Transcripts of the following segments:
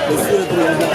Monsieur le Président.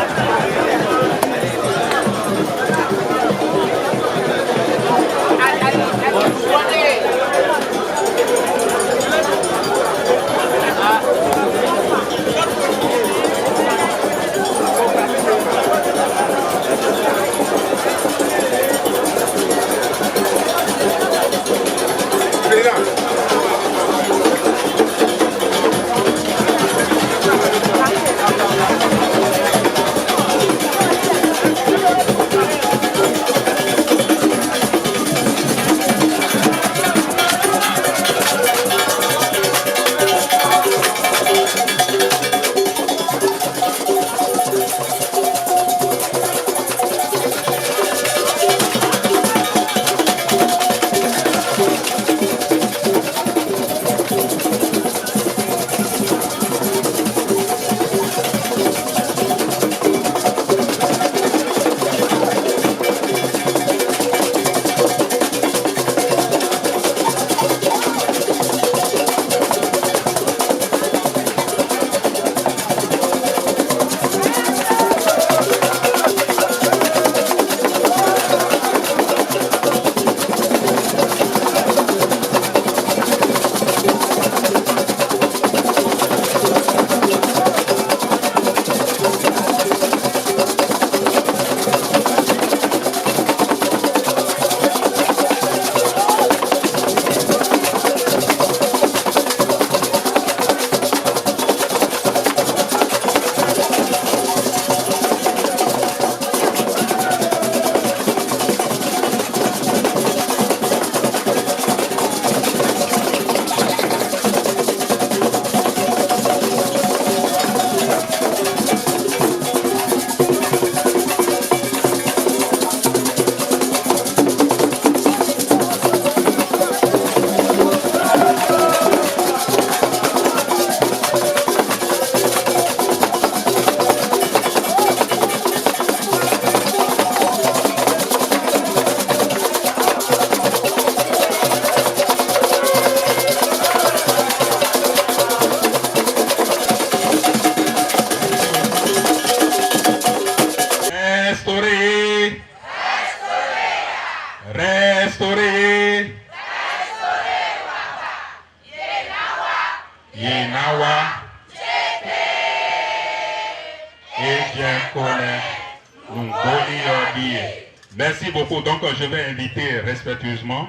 habillé. Merci beaucoup. Donc, je vais inviter respectueusement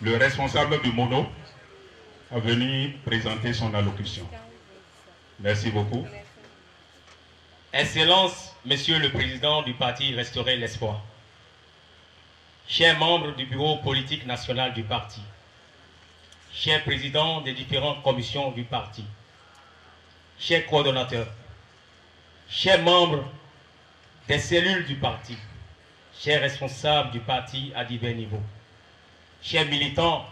le responsable du MONO à venir présenter son allocution. Merci beaucoup. Excellence, Monsieur le Président du parti Restaurer l'Espoir, chers membres du bureau politique national du parti, chers présidents des différentes commissions du parti, chers coordonnateurs, chers membres des cellules du parti, chers responsables du parti à divers niveaux, chers militants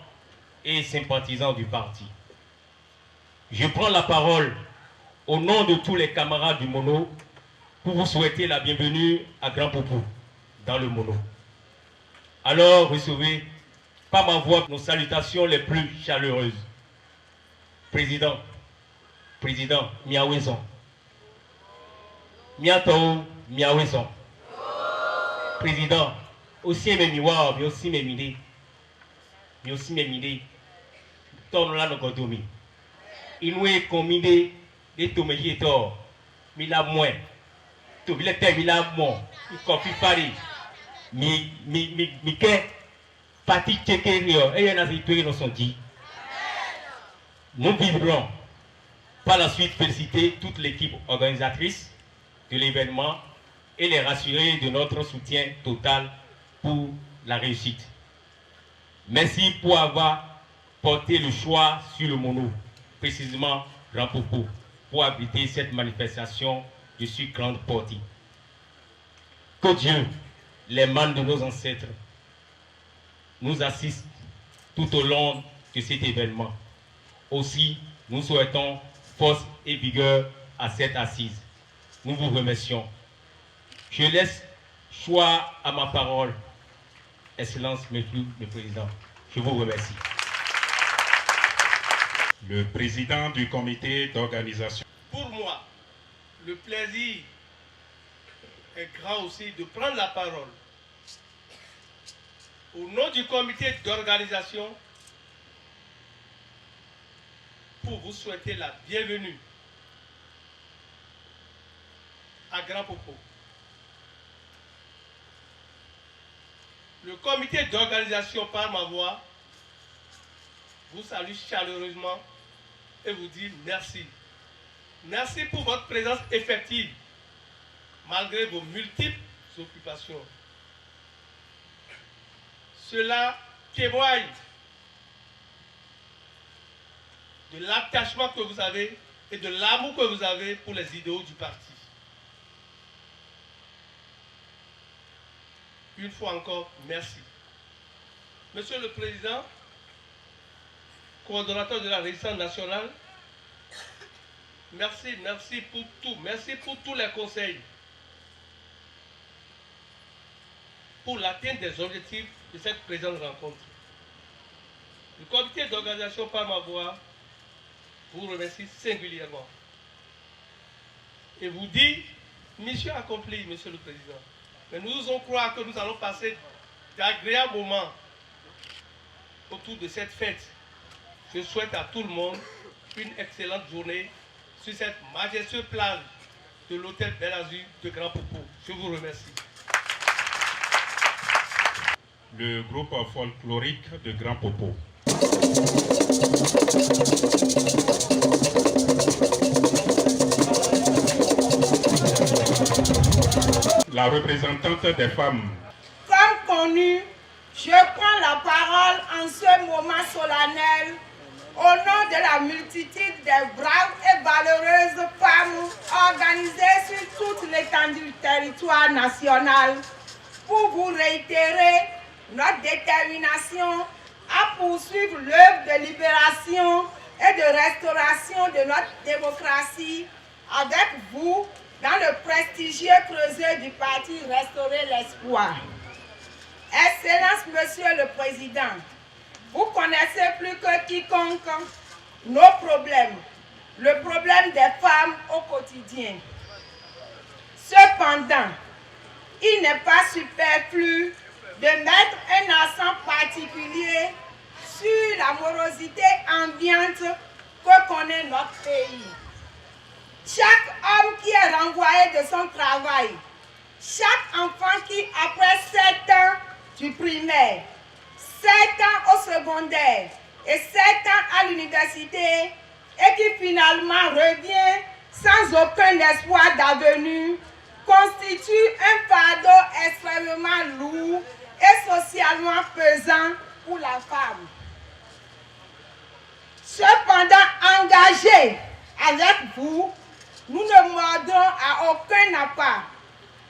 et sympathisants du parti, je prends la parole au nom de tous les camarades du MONO pour vous souhaiter la bienvenue à Grand Popo dans le MONO. Alors recevez par ma voix nos salutations les plus chaleureuses. Président, Miaouezon. Miatou, Miaouezon. Président, aussi mes miwa, mais aussi mes midés. Mais aussi mes midés. Tourne là, nous godomi. Inoué comidé, des toméji et tort. Mila moins. Tout le temps, mila moins. Il confie Paris. Mike, Pati Tchekerio, et il y en a qui nous sont dit. Nous vivrons par la suite féliciter toute l'équipe organisatrice de l'événement et les rassurer de notre soutien total pour la réussite. Merci pour avoir porté le choix sur le MONO, précisément Grand Popo, pour abriter cette manifestation de si grande portée. Que Dieu, les mains de nos ancêtres, nous assistent tout au long de cet événement. Aussi, nous souhaitons force et vigueur à cette assise. Nous vous remercions. Je laisse choix à ma parole. Excellence, Monsieur le Président. Je vous remercie. Le président du comité d'organisation. Pour moi, le plaisir est grand aussi de prendre la parole au nom du comité d'organisation pour vous souhaiter la bienvenue à Grand Popo. Le comité d'organisation par ma voix vous salue chaleureusement et vous dit merci. Merci pour votre présence effective malgré vos multiples occupations. Cela témoigne de l'attachement que vous avez et de l'amour que vous avez pour les idéaux du parti. Une fois encore, merci. Monsieur le Président, coordonnateur de la Résistance nationale, merci pour tout. Merci pour tous les conseils pour l'atteinte des objectifs de cette présente rencontre. Le comité d'organisation par ma voix vous remercie singulièrement et vous dit mission accomplie, Monsieur le Président. Mais nous osons croire que nous allons passer d'agréables moments autour de cette fête. Je souhaite à tout le monde une excellente journée sur cette majestueuse plage de l'hôtel Bel Azur de Grand Popo. Je vous remercie. Le groupe folklorique de Grand Popo. La représentante des femmes. Comme connu, je prends la parole en ce moment solennel au nom de la multitude des braves et valeureuses femmes organisées sur toute l'étendue du territoire national pour vous réitérer notre détermination à poursuivre l'œuvre de libération et de restauration de notre démocratie avec vous dans le prestigieux creuset du parti Restaurer l'Espoir. Excellence, Monsieur le Président, vous connaissez plus que quiconque nos problèmes, le problème des femmes au quotidien. Cependant, il n'est pas superflu de mettre un accent particulier sur la morosité ambiante que connaît notre pays. Chaque homme qui est renvoyé de son travail Chaque enfant qui, après 7 ans du primaire, 7 ans au secondaire et 7 ans à l'université, et qui finalement revient sans aucun espoir d'avenir, constitue un fardeau extrêmement lourd et socialement pesant pour la femme. Cependant, engagés avec vous, nous ne mordrons à aucun appât,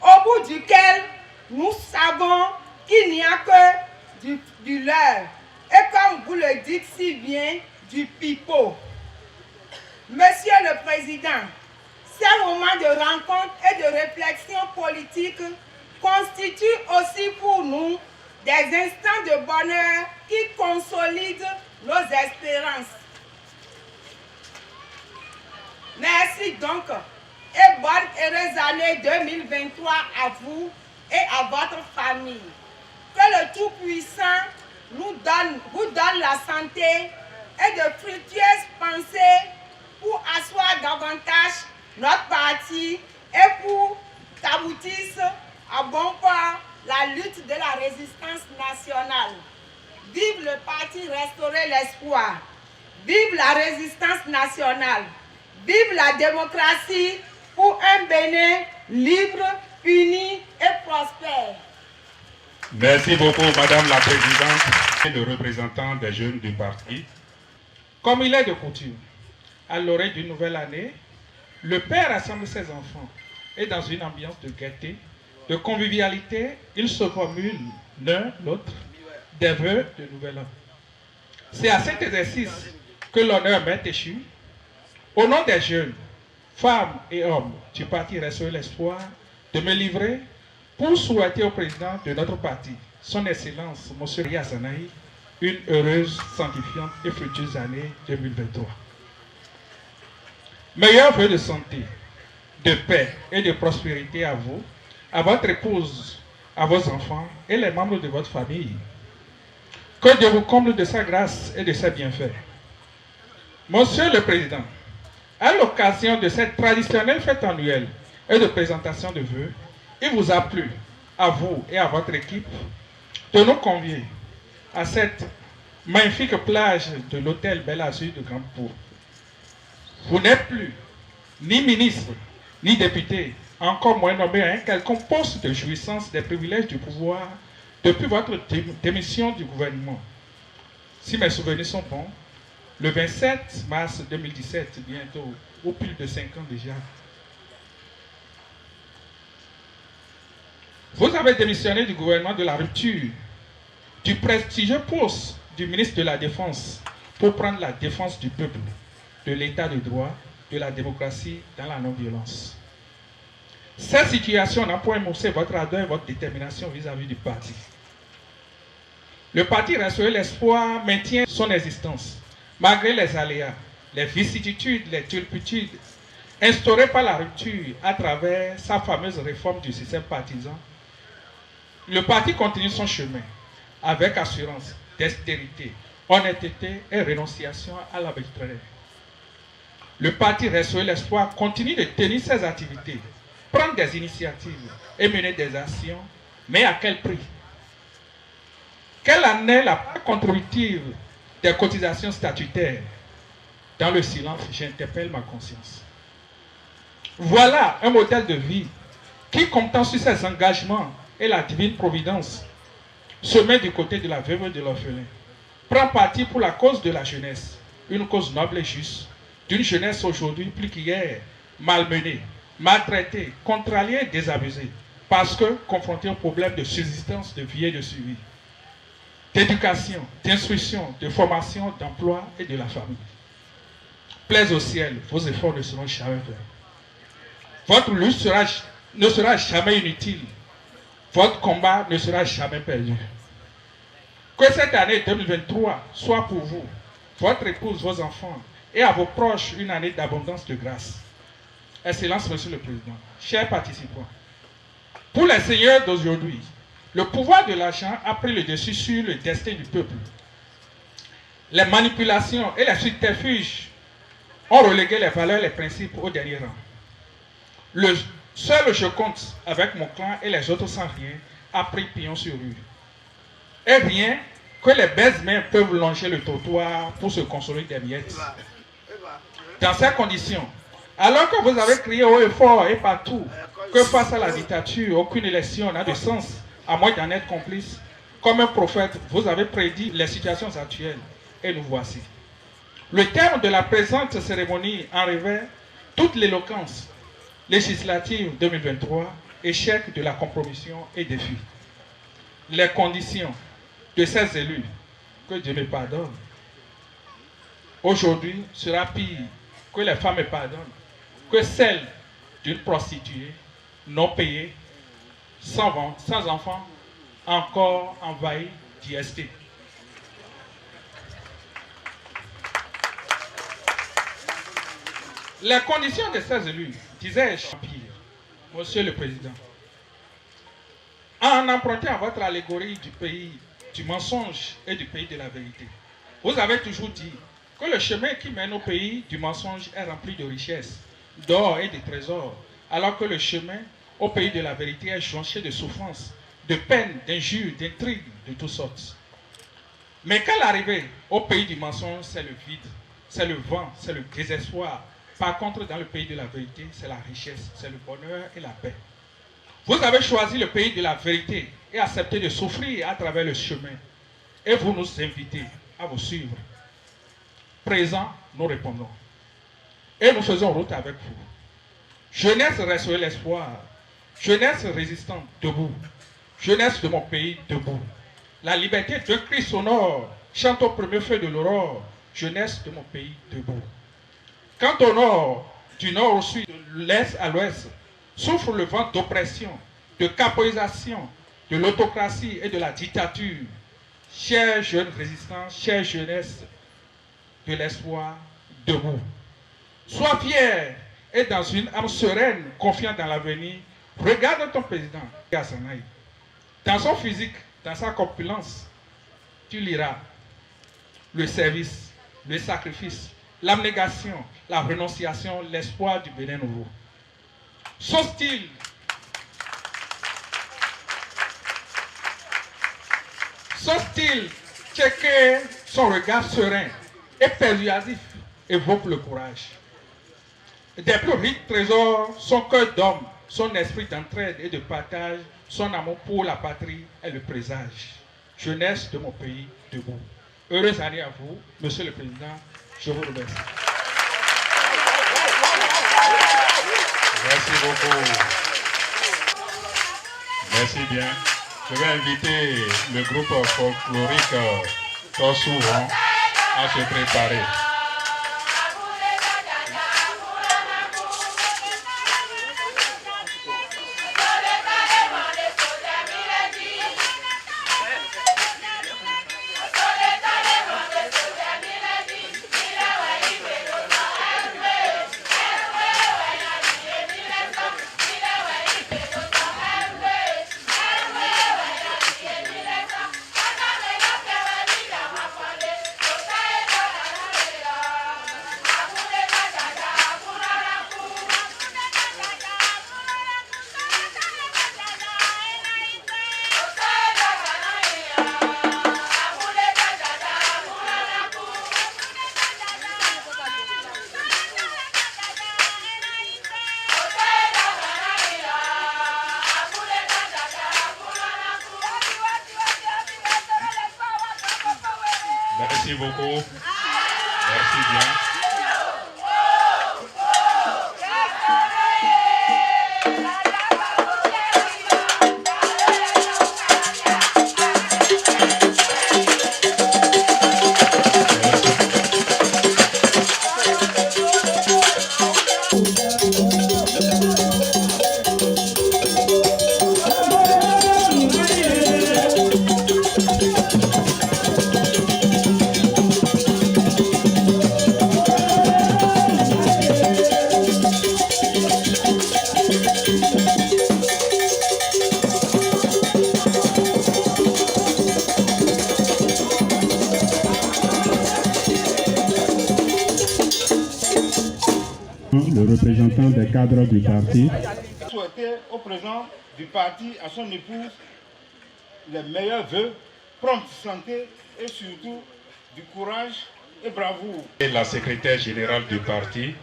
au bout duquel nous savons qu'il n'y a que du leurre, et comme vous le dites si bien, du pipeau. Monsieur le Président, ces moments de rencontre et de réflexion politique constituent aussi pour nous des instants de bonheur qui consolident nos espérances. Merci donc et bonne heureuse année 2023 à vous et à votre famille. Que le Tout-Puissant vous donne la santé et de fructueuses pensées pour asseoir davantage notre parti et pour qu'aboutisse à bon port la lutte de la résistance nationale. Vive le parti Restaurer l'espoir. Vive la résistance nationale. Vive la démocratie pour un Bénin libre, uni et prospère. Merci beaucoup, Madame la Présidente et le représentant des jeunes du parti. Comme il est de coutume, à l'orée d'une nouvelle année, le père rassemble ses enfants et dans une ambiance de gaieté, de convivialité, ils se formulent l'un l'autre des vœux de nouvel an. C'est à cet exercice que l'honneur m'est échu. Au nom des jeunes, femmes et hommes du parti Restaurer l'espoir, de me livrer pour souhaiter au président de notre parti, son Excellence, M. Riazanaï, une heureuse, sanctifiante et fructueuse année 2023. Meilleurs vœux de santé, de paix et de prospérité à vous, à votre épouse, à vos enfants et les membres de votre famille. Que Dieu vous comble de sa grâce et de ses bienfaits. Monsieur le Président, à l'occasion de cette traditionnelle fête annuelle et de présentation de vœux, il vous a plu, à vous et à votre équipe, de nous convier à cette magnifique plage de l'hôtel Bel Azur de Grand-Pau. Vous n'êtes plus ni ministre, ni député, encore moins nommé à un quelconque poste de jouissance des privilèges du pouvoir depuis votre démission du gouvernement. Si mes souvenirs sont bons, le 27 mars 2017, bientôt, au plus de 5 ans déjà, vous avez démissionné du gouvernement de la rupture, du prestigieux poste du ministre de la Défense pour prendre la défense du peuple, de l'état de droit, de la démocratie dans la non-violence. Cette situation n'a point émoussé votre ardeur et votre détermination vis-à-vis du parti. Le parti Restaurer l'espoir maintient son existence, malgré les aléas, les vicissitudes, les turpitudes instaurées par la rupture à travers sa fameuse réforme du système partisan. Le parti continue son chemin avec assurance, dextérité, honnêteté et renonciation à l'arbitraire. Le parti Restaurer l'espoir continue de tenir ses activités, prendre des initiatives et mener des actions, mais à quel prix? Quelle année la part contributive des cotisations statutaires? Dans le silence, j'interpelle ma conscience. Voilà un modèle de vie qui, comptant sur ses engagements et la divine providence, se met du côté de la veuve et de l'orphelin, prend parti pour la cause de la jeunesse, une cause noble et juste, d'une jeunesse aujourd'hui plus qu'hier, malmenée, maltraitée, contrariée et désabusée, parce que confrontée au problème de subsistance, de vie et de survie, d'éducation, d'instruction, de formation, d'emploi et de la famille. Plaise au ciel, vos efforts ne seront jamais vains. Votre lutte ne sera jamais inutile. Votre combat ne sera jamais perdu. Que cette année 2023 soit pour vous, votre épouse, vos enfants et à vos proches une année d'abondance de grâce. Excellence, Monsieur le Président, chers participants, pour les seigneurs d'aujourd'hui, le pouvoir de l'argent a pris le dessus sur le destin du peuple. Les manipulations et les subterfuges ont relégué les valeurs et les principes au dernier rang. Le Seul je compte avec mon clan et les autres sans rien, a pris pignon sur rue. Et rien que les belles mains peuvent longer le trottoir pour se consoler des miettes. Dans ces conditions, alors que vous avez crié haut et fort et partout que face à la dictature, aucune élection n'a de sens, à moins d'en être complice, comme un prophète, vous avez prédit les situations actuelles. Et nous voici. Le terme de la présente cérémonie en révèle toute l'éloquence législative 2023, échec de la compromission et défi. Les conditions de ces élus, que Dieu me pardonne, aujourd'hui sera pire que les femmes me pardonnent, que celle d'une prostituée non payée, sans enfant, encore envahie d'IST. Les conditions de ces élus, disais-je, Monsieur le Président, en empruntant à votre allégorie du pays du mensonge et du pays de la vérité, vous avez toujours dit que le chemin qui mène au pays du mensonge est rempli de richesses, d'or et de trésors, alors que le chemin au pays de la vérité est jonché de souffrances, de peines, d'injures, d'intrigues de toutes sortes. Mais qu'à l'arrivée au pays du mensonge, c'est le vide, c'est le vent, c'est le désespoir. Par contre, dans le pays de la vérité, c'est la richesse, c'est le bonheur et la paix. Vous avez choisi le pays de la vérité et accepté de souffrir à travers le chemin. Et vous nous invitez à vous suivre. Présent, nous répondons. Et nous faisons route avec vous. Jeunesse restaurer l'espoir. Jeunesse résistante, debout. Jeunesse de mon pays, debout. La liberté d'un cri sonore chante au premier feu de l'aurore. Jeunesse de mon pays, debout. Quand au nord, du nord au sud, de l'est à l'ouest, souffle le vent d'oppression, de capoisation, de l'autocratie et de la dictature, chers jeunes résistants, chère jeunesse de l'espoir, debout. Sois fier et dans une âme sereine, confiant dans l'avenir, regarde ton président, Gassanaï. Dans son physique, dans sa corpulence, tu liras le service, le sacrifice, l'abnégation, la renonciation, l'espoir du Bénin nouveau. Son style, checké, son regard serein et persuasif évoque le courage. Des plus riches trésors, son cœur d'homme, son esprit d'entraide et de partage, son amour pour la patrie est le présage. Jeunesse de mon pays, debout. Heureuse année à vous, Monsieur le Président. Je vous remercie. Merci beaucoup. Merci bien. Je vais inviter le groupe folklorique Torsouvan à se préparer. Merci beaucoup. Merci bien. Le représentant des cadres du parti. souhaiter au président du parti, à son épouse, les meilleurs vœux, prompte santé et surtout du courage et bravoure. Et la secrétaire générale du parti.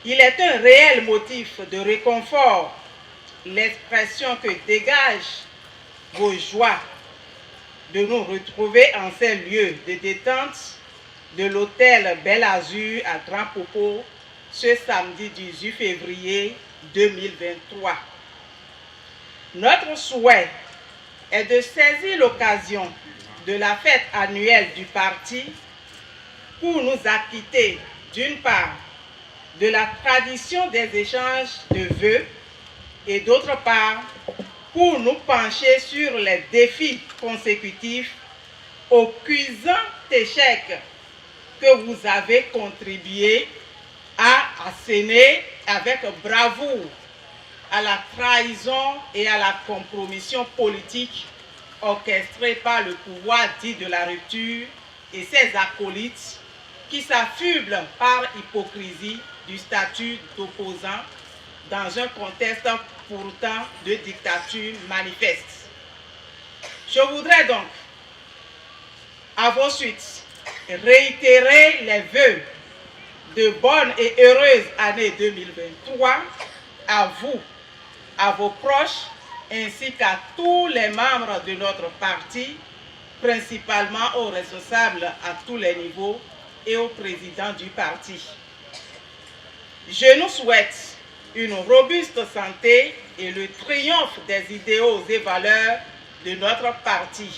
Il est un réel motif de réconfort l'expression que dégagent vos joies de nous retrouver en ces lieux de détente de l'hôtel Bel Azur à Grand Popo ce samedi 18 février 2023. Notre souhait est de saisir l'occasion de la fête annuelle du parti pour nous acquitter d'une part de la tradition des échanges de vœux et d'autre part pour nous pencher sur les défis consécutifs aux cuisants échecs que vous avez contribué à asséner avec bravoure à la trahison et à la compromission politique orchestrée par le pouvoir dit de la rupture et ses acolytes qui s'affublent par hypocrisie du statut d'opposant dans un contexte pourtant de dictature manifeste. Je voudrais donc, à vos suites, réitérer les vœux de bonne et heureuse année 2023 à vous, à vos proches, ainsi qu'à tous les membres de notre parti, principalement aux responsables à tous les niveaux et au président du parti. Je nous souhaite une robuste santé et le triomphe des idéaux et valeurs de notre parti.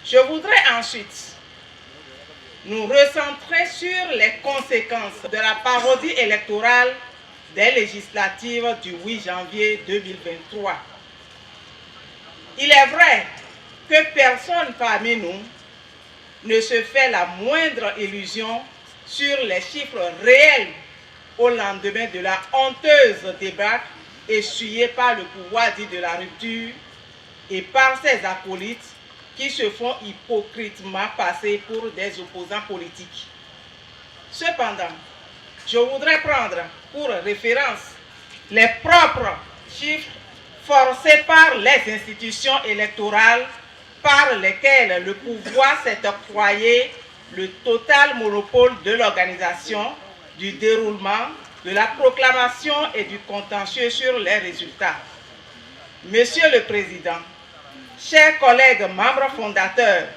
Je voudrais ensuite nous recentrer sur les conséquences de la parodie électorale des législatives du 8 janvier 2023. Il est vrai que personne parmi nous ne se fait la moindre illusion sur les chiffres réels au lendemain de la honteuse débâcle essuyée par le pouvoir dit de la rupture et par ses acolytes qui se font hypocritement passer pour des opposants politiques. Cependant, je voudrais prendre pour référence les propres chiffres forcés par les institutions électorales par lesquelles le pouvoir s'est octroyé le total monopole de l'organisation, du déroulement, de la proclamation et du contentieux sur les résultats. Monsieur le Président, chers collègues membres fondateurs,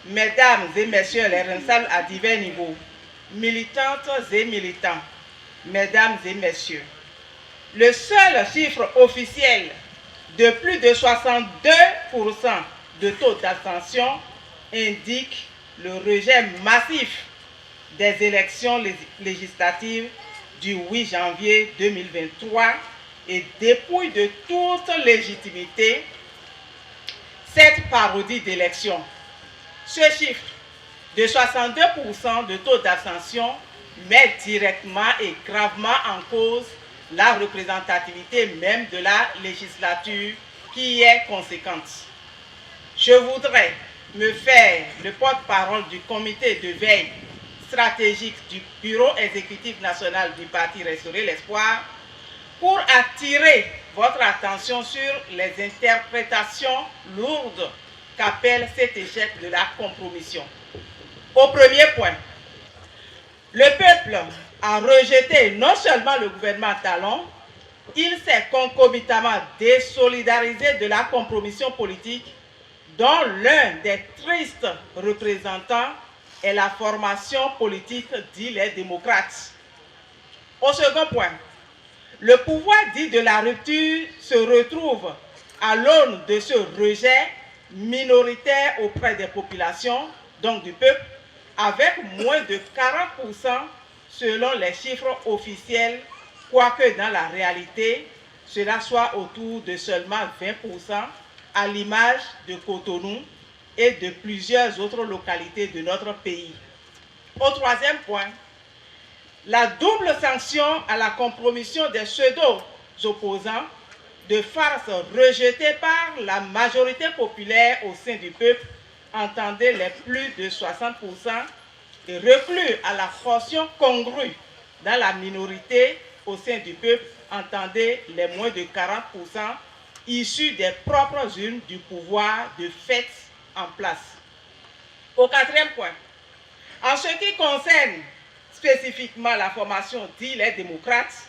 mesdames et messieurs les responsables à divers niveaux, militantes et militants, mesdames et messieurs, le seul chiffre officiel de plus de 62% de taux d'abstention indique le rejet massif des élections législatives du 8 janvier 2023 et dépouille de toute légitimité cette parodie d'élection. Ce chiffre de 62% de taux d'abstention met directement et gravement en cause la représentativité même de la législature qui est conséquente. Je voudrais me faire le porte-parole du comité de veille stratégique du Bureau exécutif national du Parti Restaurer l'Espoir pour attirer votre attention sur les interprétations lourdes qu'appelle cet échec de la compromission. Au premier point, le peuple a rejeté non seulement le gouvernement Talon, il s'est concomitamment désolidarisé de la compromission politique dont l'un des tristes représentants est la formation politique dit les démocrates. Au second point, le pouvoir dit de la rupture se retrouve à l'aune de ce rejet minoritaire auprès des populations, donc du peuple, avec moins de 40% selon les chiffres officiels, quoique dans la réalité, cela soit autour de seulement 20% à l'image de Cotonou et de plusieurs autres localités de notre pays. Au troisième point, la double sanction à la compromission des pseudo-opposants de farce rejetée par la majorité populaire au sein du peuple, entendez les plus de 60%, et reclus à la portion congrue dans la minorité au sein du peuple, entendez les moins de 40% issus des propres urnes du pouvoir de fait en place. Au quatrième point, en ce qui concerne spécifiquement la formation dite les démocrates,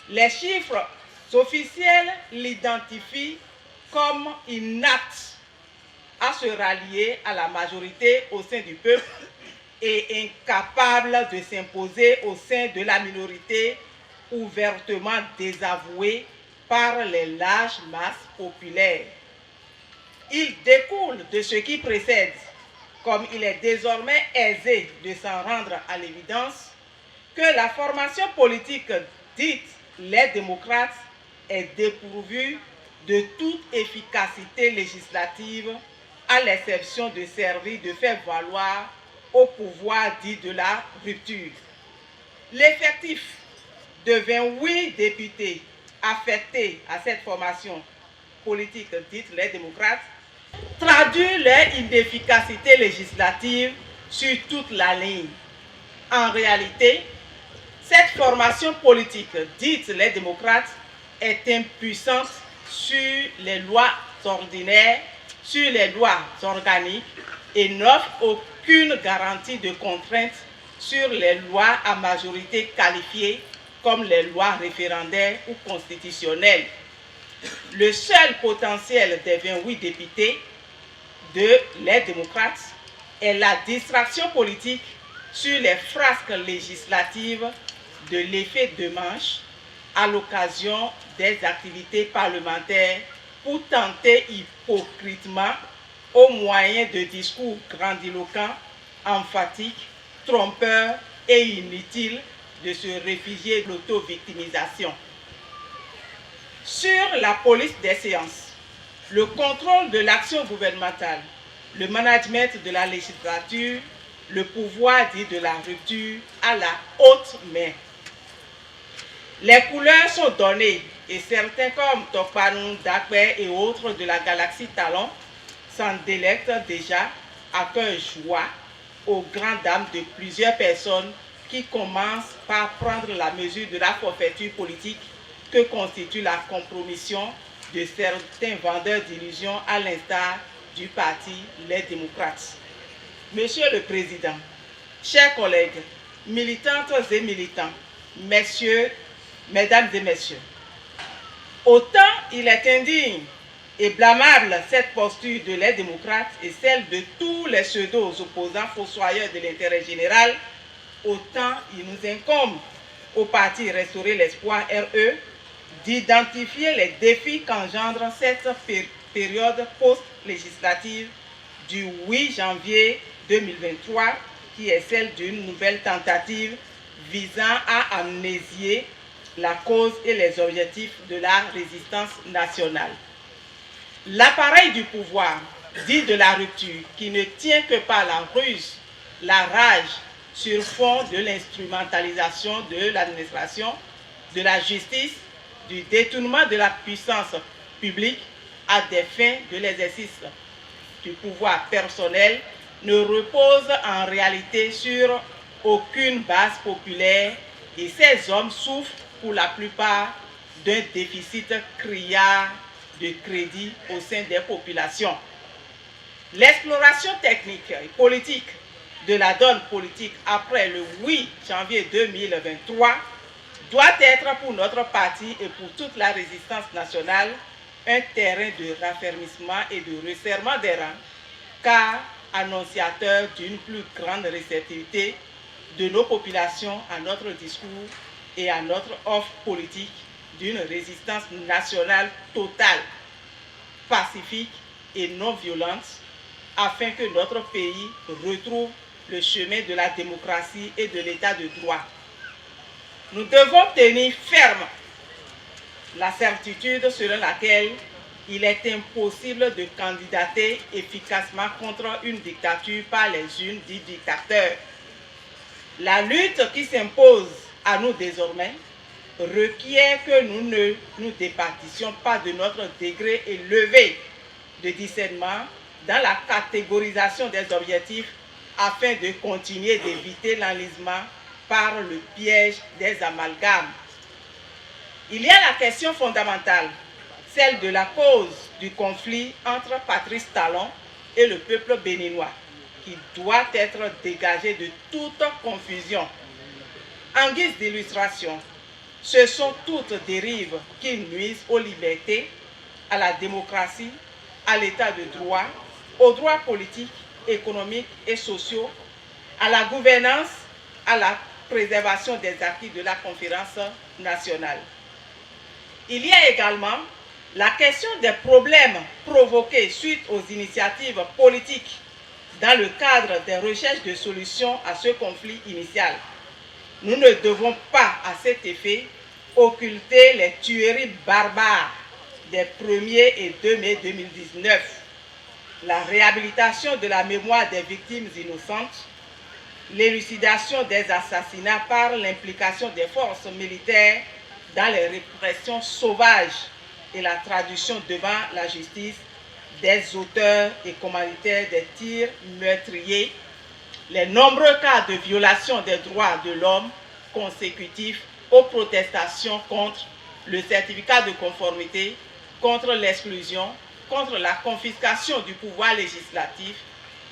les chiffres officiels l'identifient comme inapte à se rallier à la majorité au sein du peuple et incapable de s'imposer au sein de la minorité ouvertement désavouée par les larges masses populaires. Il découle de ce qui précède, comme il est désormais aisé de s'en rendre à l'évidence, que la formation politique dite les démocrates est dépourvue de toute efficacité législative, à l'exception de servir de faire valoir au pouvoir dit de la rupture. L'effectif de 28 députés affectés à cette formation politique dite les démocrates traduit leur inefficacité législative sur toute la ligne. En réalité, cette formation politique dite les démocrates est impuissante sur les lois ordinaires, sur les lois organiques et n'offre aucune garantie de contrainte sur les lois à majorité qualifiée comme les lois référendaires ou constitutionnelles. Le seul potentiel des 28 députés de les démocrates est la distraction politique sur les frasques législatives de l'effet de manche à l'occasion des activités parlementaires pour tenter hypocritement, au moyen de discours grandiloquents, emphatiques, trompeurs et inutiles, de se réfugier de l'auto-victimisation. Sur la police des séances, le contrôle de l'action gouvernementale, le management de la législature, le pouvoir dit de la rupture à la haute main. Les couleurs sont données et certains comme Tokpanou, Dakbe et autres de la galaxie Talon s'en délectent déjà à cœur joie aux grandes dames de plusieurs personnes qui commencent par prendre la mesure de la forfaiture politique que constitue la compromission de certains vendeurs d'illusions à l'instar du parti Les Démocrates. Monsieur le Président, chers collègues, militantes et militants, messieurs, mesdames et messieurs, autant il est indigne et blâmable cette posture de les démocrates et celle de tous les pseudo-opposants fossoyeurs de l'intérêt général, autant il nous incombe au parti Restaurer l'Espoir RE d'identifier les défis qu'engendre cette période post-législative du 8 janvier 2023, qui est celle d'une nouvelle tentative visant à amnésier la cause et les objectifs de la résistance nationale. L'appareil du pouvoir, dit de la rupture, qui ne tient que par la ruse, la rage, sur fond de l'instrumentalisation de l'administration, de la justice, du détournement de la puissance publique à des fins de l'exercice du pouvoir personnel, ne repose en réalité sur aucune base populaire et ces hommes souffrent pour la plupart d'un déficit criard de crédit au sein des populations. L'exploration technique et politique de la donne politique après le 8 janvier 2023 doit être pour notre parti et pour toute la résistance nationale un terrain de raffermissement et de resserrement des rangs, car annonciateur d'une plus grande réceptivité de nos populations à notre discours et à notre offre politique d'une résistance nationale totale, pacifique et non violente, afin que notre pays retrouve le chemin de la démocratie et de l'état de droit. Nous devons tenir ferme la certitude selon laquelle il est impossible de candidater efficacement contre une dictature par les urnes des dictateurs. La lutte qui s'impose à nous désormais requiert que nous ne nous départissions pas de notre degré élevé de discernement dans la catégorisation des objectifs afin de continuer d'éviter l'enlisement par le piège des amalgames. Il y a la question fondamentale, celle de la cause du conflit entre Patrice Talon et le peuple béninois, qui doit être dégagé de toute confusion. En guise d'illustration, ce sont toutes dérives qui nuisent aux libertés, à la démocratie, à l'état de droit, aux droits politiques, économiques et sociaux, à la gouvernance, à la préservation des acquis de la conférence nationale. Il y a également la question des problèmes provoqués suite aux initiatives politiques dans le cadre des recherches de solutions à ce conflit initial. Nous ne devons pas, à cet effet, occulter les tueries barbares des 1er et 2 mai 2019, la réhabilitation de la mémoire des victimes innocentes, l'élucidation des assassinats par l'implication des forces militaires dans les répressions sauvages et la traduction devant la justice des auteurs et commanditaires des tirs meurtriers, les nombreux cas de violation des droits de l'homme consécutifs aux protestations contre le certificat de conformité, contre l'exclusion, contre la confiscation du pouvoir législatif,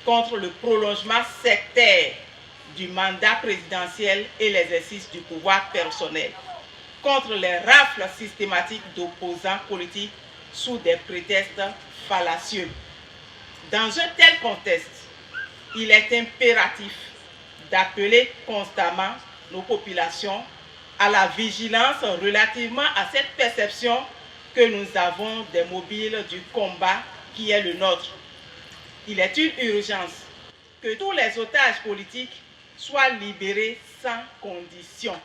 contre le prolongement sectaire du mandat présidentiel et l'exercice du pouvoir personnel, contre les rafles systématiques d'opposants politiques sous des prétextes fallacieux. Dans un tel contexte, il est impératif d'appeler constamment nos populations à la vigilance relativement à cette perception que nous avons des mobiles du combat qui est le nôtre. Il est une urgence que tous les otages politiques soient libérés sans condition.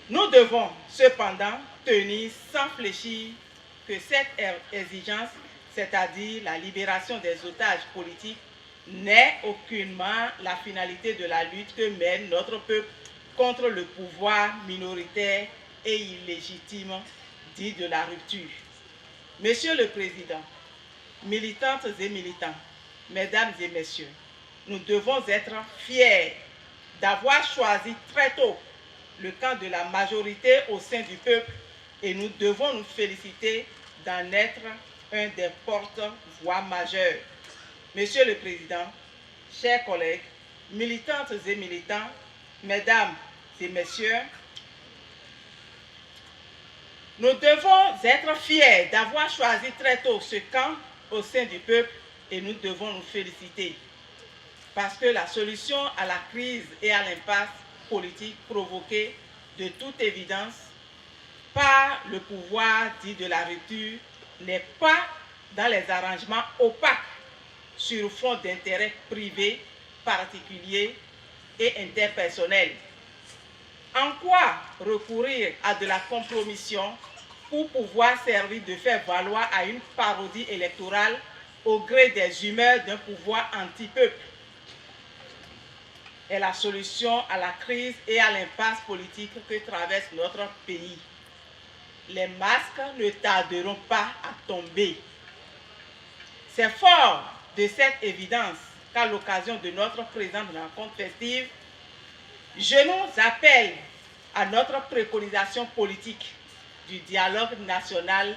Nous devons cependant tenir sans fléchir que cette exigence, c'est-à-dire la libération des otages politiques, n'est aucunement la finalité de la lutte que mène notre peuple contre le pouvoir minoritaire et illégitime dit de la rupture. Monsieur le Président, militantes et militants, mesdames et messieurs, nous devons être fiers d'avoir choisi très tôt le camp de la majorité au sein du peuple et nous devons nous féliciter d'en être un des porte-voix majeurs. Monsieur le Président, chers collègues, militantes et militants, mesdames et messieurs, nous devons être fiers d'avoir choisi très tôt ce camp au sein du peuple et nous devons nous féliciter parce que la solution à la crise et à l'impasse politique provoquée de toute évidence par le pouvoir dit de la rupture n'est pas dans les arrangements opaques sur fond d'intérêts privés, particuliers et interpersonnels. En quoi recourir à de la compromission pour pouvoir servir de faire valoir à une parodie électorale au gré des humeurs d'un pouvoir anti-peuple est la solution à la crise et à l'impasse politique que traverse notre pays. Les masques ne tarderont pas à tomber. C'est fort de cette évidence qu'à l'occasion de notre présente rencontre festive, je nous appelle à notre préconisation politique du dialogue national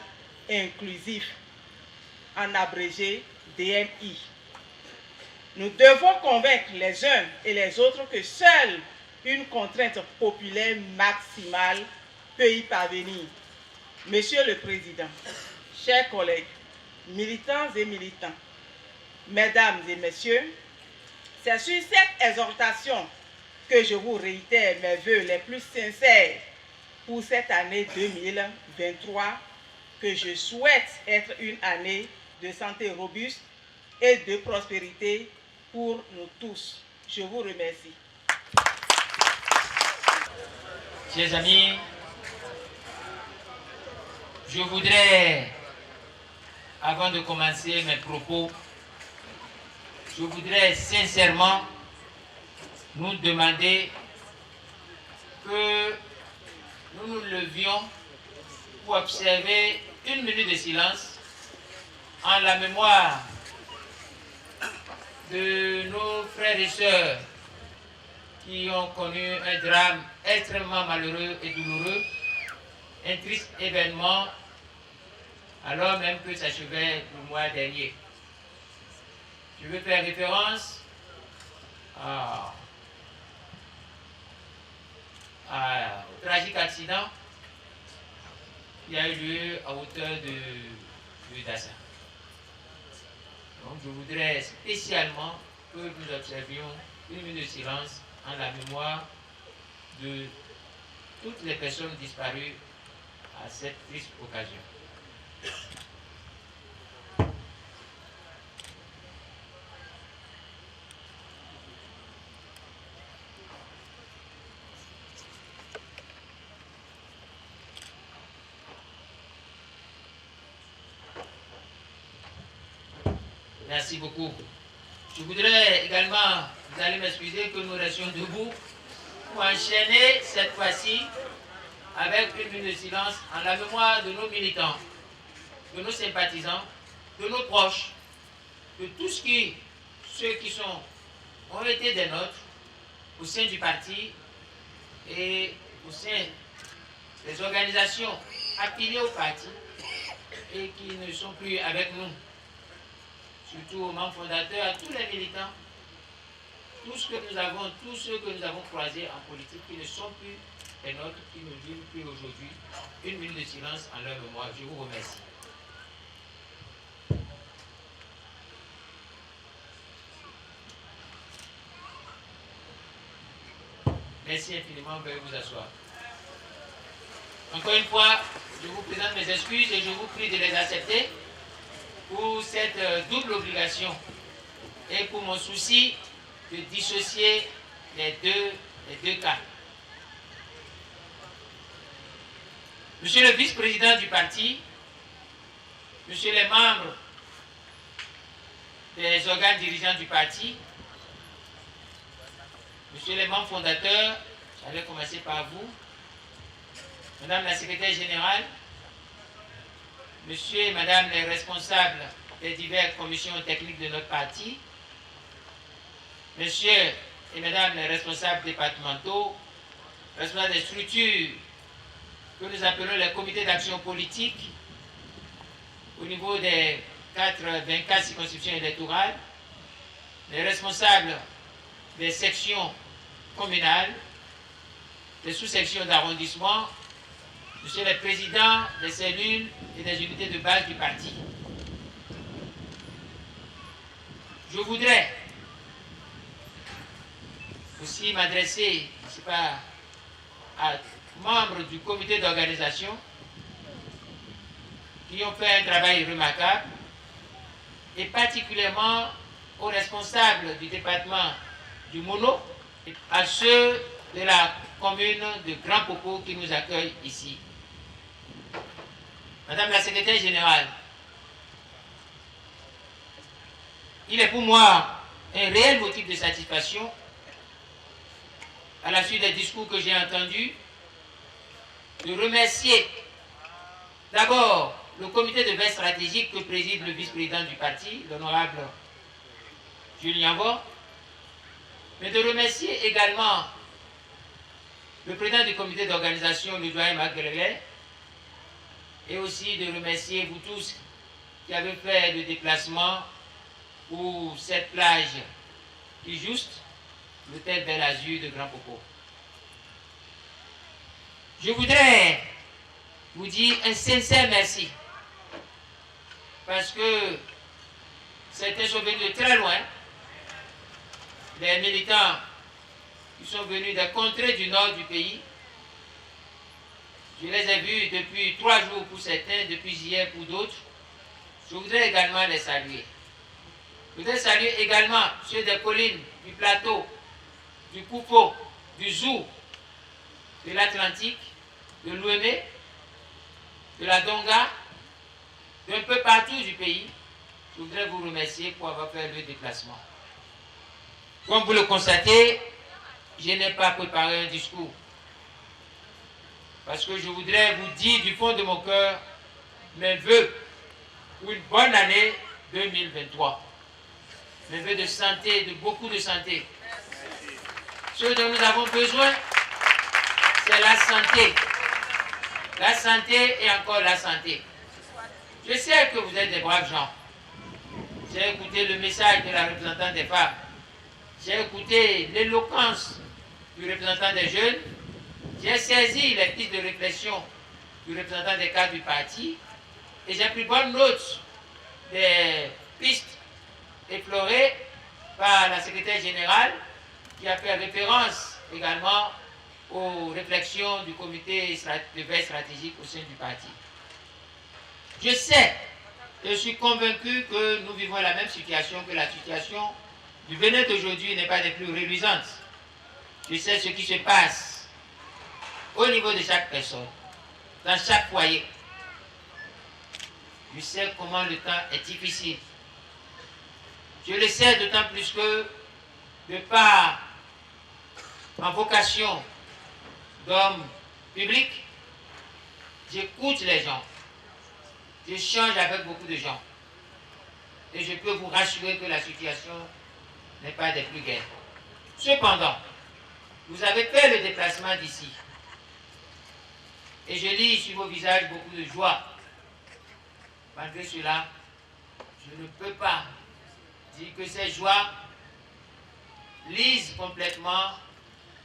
inclusif, en abrégé DNI. Nous devons convaincre les uns et les autres que seule une contrainte populaire maximale peut y parvenir. Monsieur le Président, chers collègues, militants et militants, mesdames et messieurs, c'est sur cette exhortation que je vous réitère mes vœux les plus sincères pour cette année 2023, que je souhaite être une année de santé robuste et de prospérité pour nous tous. Je vous remercie. Chers amis, je voudrais, avant de commencer mes propos, je voudrais sincèrement nous demander que nous nous levions pour observer une minute de silence en la mémoire de nos frères et sœurs qui ont connu un drame extrêmement malheureux et douloureux, un triste événement, alors même que s'achevait le mois dernier. Je veux faire référence au tragique accident qui a eu lieu à hauteur de Dassa. Donc je voudrais spécialement que nous observions une minute de silence en la mémoire de toutes les personnes disparues à cette triste occasion. Merci beaucoup. Je voudrais également, vous allez m'excuser, que nous restions debout pour enchaîner cette fois-ci avec une minute de silence en la mémoire de nos militants, de nos sympathisants, de nos proches, de tous ceux qui ont été des nôtres au sein du parti et au sein des organisations affiliées au parti et qui ne sont plus avec nous. Surtout aux membres fondateurs, à tous les militants, tous ceux que nous avons croisés en politique, qui ne sont plus des nôtres, qui ne vivent plus aujourd'hui. Une minute de silence en leur mémoire. Je vous remercie. Merci infiniment, veuillez vous asseoir. Encore une fois, je vous présente mes excuses et je vous prie de les accepter pour cette double obligation et pour mon souci de dissocier les deux cas. Monsieur le vice-président du parti, monsieur les membres des organes dirigeants du parti, monsieur les membres fondateurs, j'allais commencer par vous, madame la secrétaire générale, monsieur et madame les responsables des diverses commissions techniques de notre parti, monsieur et madame les responsables départementaux, responsables des structures que nous appelons les comités d'action politique au niveau des 24 circonscriptions électorales, les responsables des sections communales, des sous-sections d'arrondissement, monsieur le président des cellules et des unités de base du parti. Je voudrais aussi m'adresser, je ne sais pas, à membres du comité d'organisation qui ont fait un travail remarquable et particulièrement aux responsables du département du Mono, à ceux de la commune de Grand Popo qui nous accueillent ici. Madame la secrétaire générale, il est pour moi un réel motif de satisfaction à la suite des discours que j'ai entendus de remercier d'abord le comité de veille stratégique que préside le vice-président du parti, l'honorable Julien Vaux, mais de remercier également le président du comité d'organisation, le doyen Magrelet, et aussi de remercier vous tous qui avez fait le déplacement pour cette plage qui juste l'hôtel Bel Azur de Grand Popo. Je voudrais vous dire un sincère merci parce que certains sont venus de très loin, les militants qui sont venus des contrées du nord du pays. Je les ai vus depuis 3 jours pour certains, depuis hier pour d'autres. Je voudrais également les saluer. Je voudrais saluer également ceux des collines, du plateau, du Koupo, du Zou, de l'Atlantique, de l'Ouémé, de la Donga, d'un peu partout du pays. Je voudrais vous remercier pour avoir fait le déplacement. Comme vous le constatez, je n'ai pas préparé un discours. Parce que je voudrais vous dire du fond de mon cœur mes vœux pour une bonne année 2023. Mes vœux de santé, de beaucoup de santé. Ce dont nous avons besoin, c'est la santé. La santé et encore la santé. Je sais que vous êtes des braves gens. J'ai écouté le message de la représentante des femmes. J'ai écouté l'éloquence du représentant des jeunes. J'ai saisi les pistes de réflexion du représentant des cadres du parti. Et j'ai pris bonne note des pistes explorées par la secrétaire générale qui a fait référence également aux réflexions du comité de veille stratégique au sein du parti. Je sais, je suis convaincu que nous vivons la même situation, que la situation du Bénin d'aujourd'hui n'est pas des plus réluisantes. Je sais ce qui se passe au niveau de chaque personne, dans chaque foyer. Je sais comment le temps est difficile. Je le sais d'autant plus que, de par ma vocation d'homme public, j'écoute les gens. J'échange avec beaucoup de gens. Et je peux vous rassurer que la situation n'est pas des plus gaies. Cependant, vous avez fait le déplacement d'ici. Et je lis sur vos visages beaucoup de joie. Malgré cela, je ne peux pas dire que ces joies lisent complètement,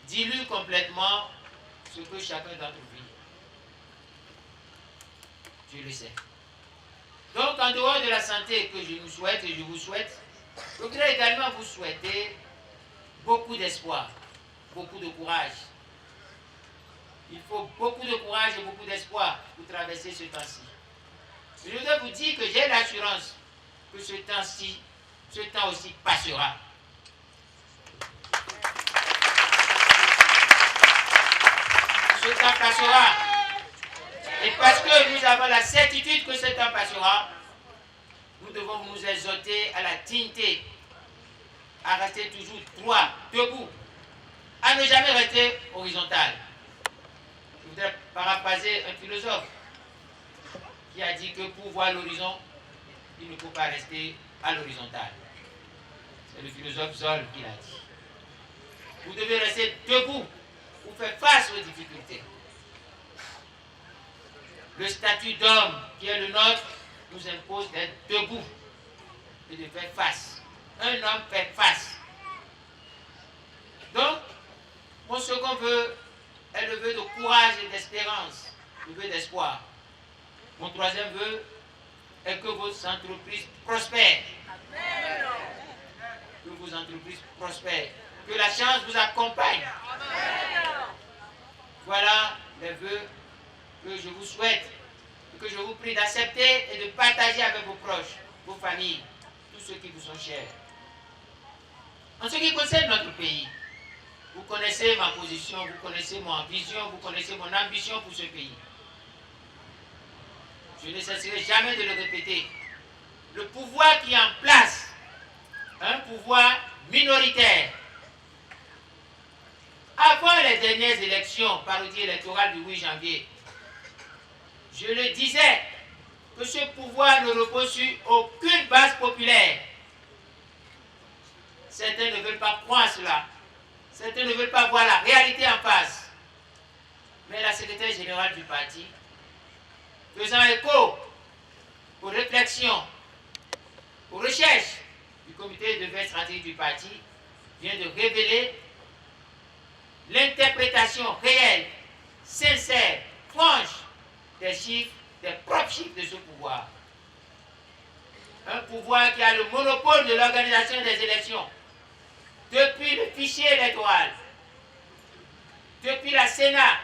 diluent complètement ce que chacun d'entre vous vit. Je le sais. Donc, en dehors de la santé que je nous souhaite et je vous souhaite, je voudrais également vous souhaiter beaucoup d'espoir, beaucoup de courage. Il faut beaucoup de courage et beaucoup d'espoir pour traverser ce temps-ci. Je voudrais vous dire que j'ai l'assurance que ce temps-ci, ce temps aussi passera. Ce temps passera. Et parce que nous avons la certitude que ce temps passera, nous devons nous exhorter à la dignité, à rester toujours droit, debout, à ne jamais rester horizontal. Je voudrais paraphraser un philosophe qui a dit que pour voir l'horizon, il ne faut pas rester à l'horizontale. C'est le philosophe Zoll qui l'a dit. Vous devez rester debout pour faire face aux difficultés. Le statut d'homme qui est le nôtre nous impose d'être debout et de faire face. Un homme fait face. Donc, mon second vœu est le vœu de courage et d'espérance, le vœu d'espoir. Mon troisième vœu est que vos entreprises prospèrent. Que vos entreprises prospèrent. Que la chance vous accompagne. Voilà les vœux que je vous souhaite et que je vous prie d'accepter et de partager avec vos proches, vos familles, tous ceux qui vous sont chers. En ce qui concerne notre pays, vous connaissez ma position, vous connaissez ma vision, vous connaissez mon ambition pour ce pays. Je ne cesserai jamais de le répéter. Le pouvoir qui est en place, un pouvoir minoritaire. Avant les dernières élections, parodie électorale du 8 janvier, je le disais que ce pouvoir ne repose sur aucune base populaire. Certains ne veulent pas croire cela. Certains ne veulent pas voir la réalité en face. Mais la secrétaire générale du parti, faisant écho aux réflexions, aux recherches du comité de veille stratégique du parti, vient de révéler l'interprétation réelle, sincère, franche des chiffres, des propres chiffres de ce pouvoir. Un pouvoir qui a le monopole de l'organisation des élections, depuis le fichier électoral, depuis la Sénat,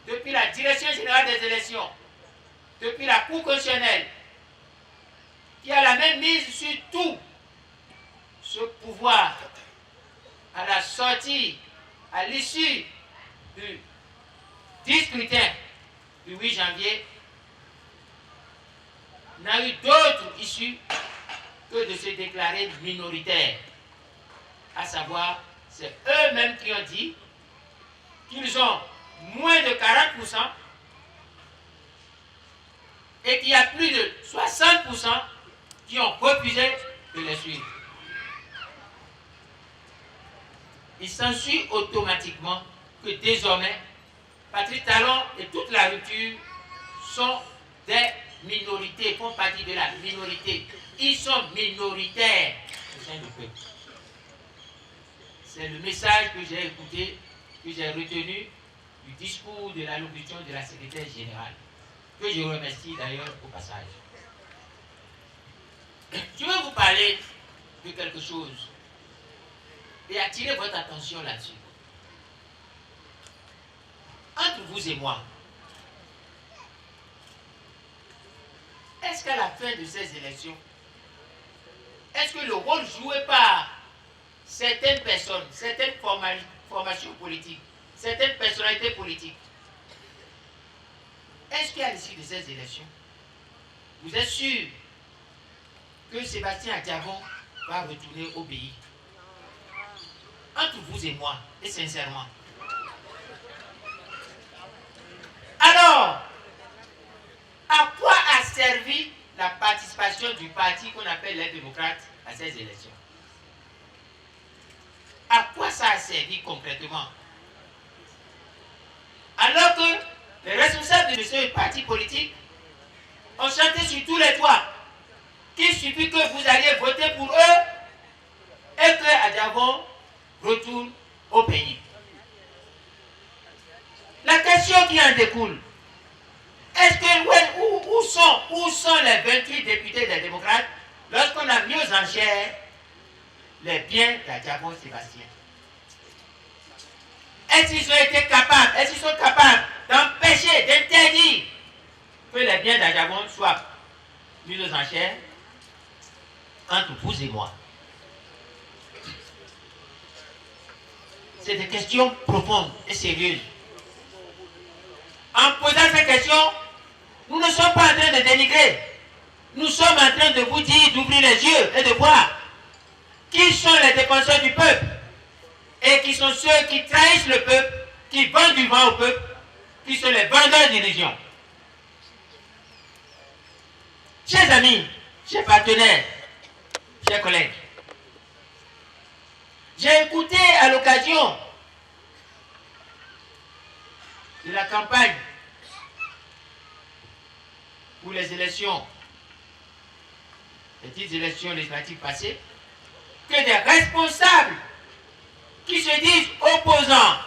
depuis la Direction générale des élections, depuis la Cour constitutionnelle, qui a la même mise sur tout. Ce pouvoir, à la sortie, à l'issue du scrutin du 8 janvier, n'a eu d'autre issue que de se déclarer minoritaire. À savoir, c'est eux-mêmes qui ont dit qu'ils ont moins de 40% et qu'il y a plus de 60% qui ont refusé de les suivre. il s'ensuit automatiquement que désormais, Patrice Talon et toute la rupture sont des minorités, font partie de la minorité. Ils sont minoritaires au sein du peuple. C'est le message que j'ai écouté, que j'ai retenu du discours de l'allocution de la secrétaire générale, que je remercie d'ailleurs au passage. Je vais vous parler de quelque chose et attirer votre attention là-dessus. Entre vous et moi, est-ce qu'à la fin de ces élections, est-ce que le rôle joué par certaines personnes, certaines formations politiques, certaines personnalités politiques, est-ce qu'à l'issue de ces élections, vous êtes sûr que Sébastien Adjavon va retourner au pays? Entre vous et moi, et sincèrement. Alors, à quoi a servi la participation du parti qu'on appelle les démocrates à ces élections? À quoi ça a servi concrètement? Alors que les responsables de ce parti politique ont chanté sur tous les toits qu'il suffit que vous alliez voter pour eux et que Adjavon retourne au pays. La question qui en découle, est-ce que où sont les 28 députés des démocrates lorsqu'on a mis aux enchères les biens d'Adjavon Sébastien? Est-ce qu'ils ont été capables, est-ce qu'ils sont capables d'empêcher, d'interdire que les biens d'Adjavon soient mis aux enchères? Entre vous et moi. C'est des questions profondes et sérieuses. En posant ces questions, nous ne sommes pas en train de dénigrer. Nous sommes en train de vous dire d'ouvrir les yeux et de voir qui sont les défenseurs du peuple et qui sont ceux qui trahissent le peuple, qui vendent du vent au peuple, qui sont les vendeurs d'illusions. Chers amis, chers partenaires, chers collègues, j'ai écouté à l'occasion de la campagne pour les élections, les 10 élections législatives passées, que des responsables qui se disent opposants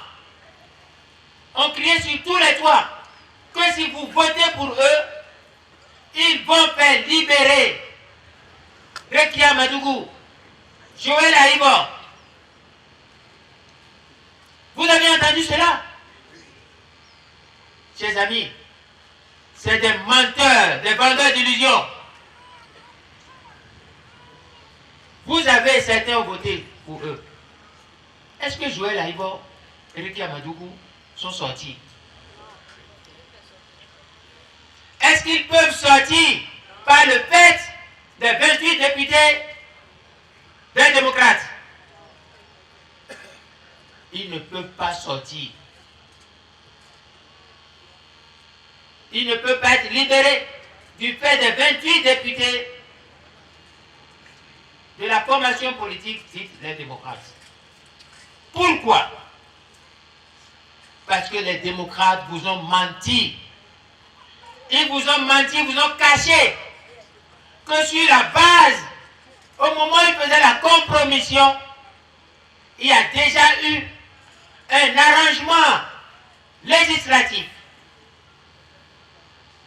ont crié sur tous les toits que si vous votez pour eux, ils vont faire libérer Rekia Madougou, Joël Aïbo. Vous avez entendu cela? Chers amis, c'est des menteurs, des vendeurs d'illusions. Vous avez certains voté pour eux. Est-ce que Joël Aïbo et Rekia Madougou sont sortis? Est-ce qu'ils peuvent sortir par le fait des 28 députés des démocrates? Ils ne peuvent pas sortir. Ils ne peuvent pas être libérés du fait des 28 députés de la formation politique dite les démocrates. Pourquoi? Parce que les démocrates vous ont menti. Ils vous ont menti, vous ont caché que sur la base, au moment où ils faisaient la compromission, il y a déjà eu un arrangement législatif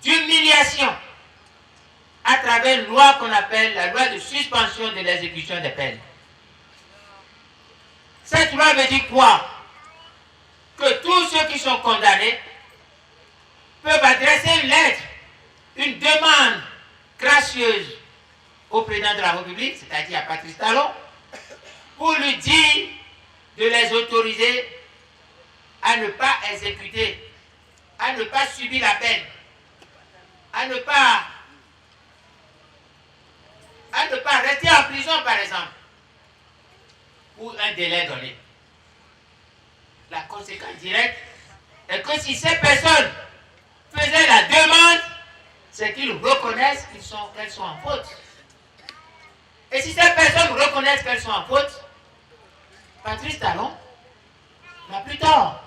d'humiliation à travers une loi qu'on appelle la loi de suspension de l'exécution des peines. Cette loi veut dire quoi? Que tous ceux qui sont condamnés peuvent adresser une lettre, une demande gracieuse au président de la République, c'est-à-dire à Patrice Talon, pour lui dire de les autoriser à ne pas exécuter, à ne pas subir la peine, à ne pas rester en prison, par exemple, pour un délai donné. La conséquence directe est que si ces personnes faisaient la demande, c'est qu'ils reconnaissent qu'elles sont en faute. Et si ces personnes reconnaissent qu'elles sont en faute, Patrice Talon n'a plus tort.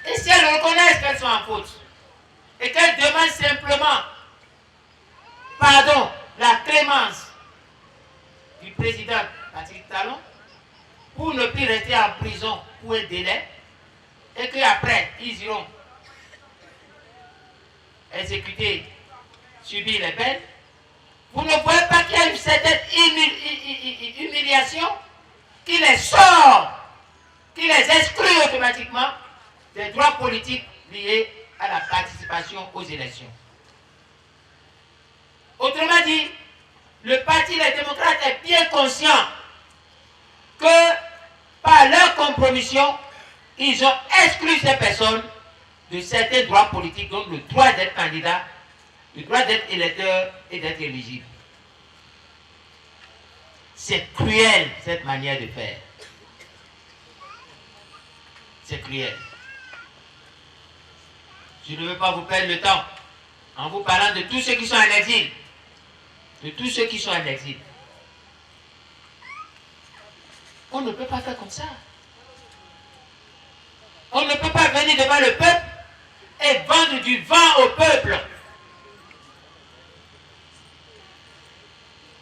Et si elles reconnaissent qu'elles sont en faute, et qu'elles demandent simplement pardon, la clémence du président Patrick Talon, pour ne plus rester en prison pour un délai, et qu'après, ils iront exécuter, subir les peines, vous ne voyez pas qu'il y a une certaine humiliation qui les sort, qui les exclut automatiquement des droits politiques liés à la participation aux élections. Autrement dit, le Parti des démocrates est bien conscient que par leur compromission, ils ont exclu ces personnes de certains droits politiques, donc le droit d'être candidat, le droit d'être électeur et d'être éligible. C'est cruel cette manière de faire. C'est cruel. Je ne veux pas vous perdre le temps en vous parlant de tous ceux qui sont en exil. De tous ceux qui sont en exil. On ne peut pas faire comme ça. On ne peut pas venir devant le peuple et vendre du vent au peuple.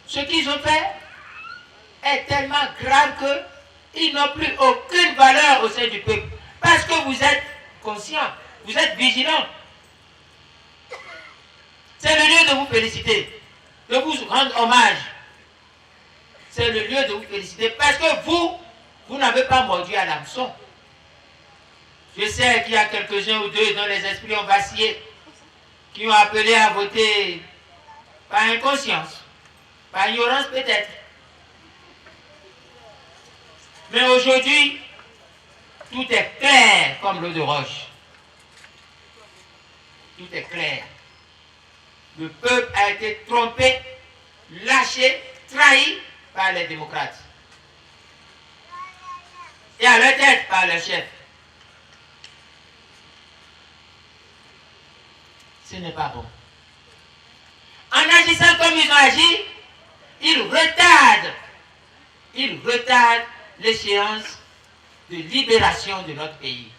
Ce qu'ils ont fait est tellement grave qu'ils n'ont plus aucune valeur au sein du peuple. Parce que vous êtes conscients, vous êtes vigilants. C'est le lieu de vous féliciter, de vous rendre hommage. C'est le lieu de vous féliciter parce que vous n'avez pas mordu à l'hameçon. Je sais qu'il y a quelques-uns ou deux dont les esprits ont vacillé, qui ont appelé à voter par inconscience, par ignorance peut-être. Mais aujourd'hui, tout est clair comme l'eau de roche. Tout est clair. Le peuple a été trompé, lâché, trahi par les démocrates. Et à leur tête par leur chef. Ce n'est pas bon. En agissant comme ils ont agi, ils retardent l'échéance de libération de notre pays.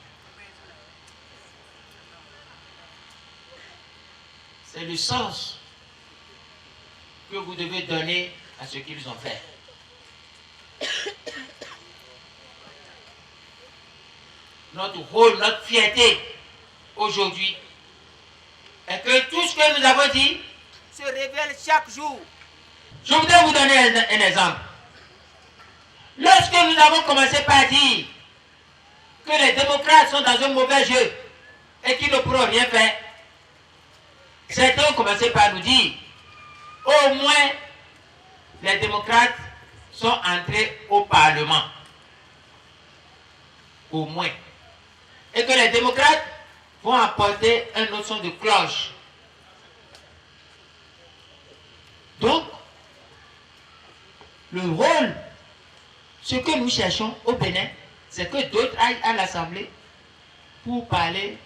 C'est le sens que vous devez donner à ce qu'ils ont fait. Notre rôle, notre fierté aujourd'hui est que tout ce que nous avons dit se révèle chaque jour. Je voudrais vous donner un exemple. Lorsque nous avons commencé par dire que les démocrates sont dans un mauvais jeu et qu'ils ne pourront rien faire, certains ont commencé par nous dire au moins les démocrates sont entrés au Parlement. Au moins. Et que les démocrates vont apporter un autre son de cloche. Donc, le rôle, ce que nous cherchons au Bénin, c'est que d'autres aillent à l'Assemblée pour parler,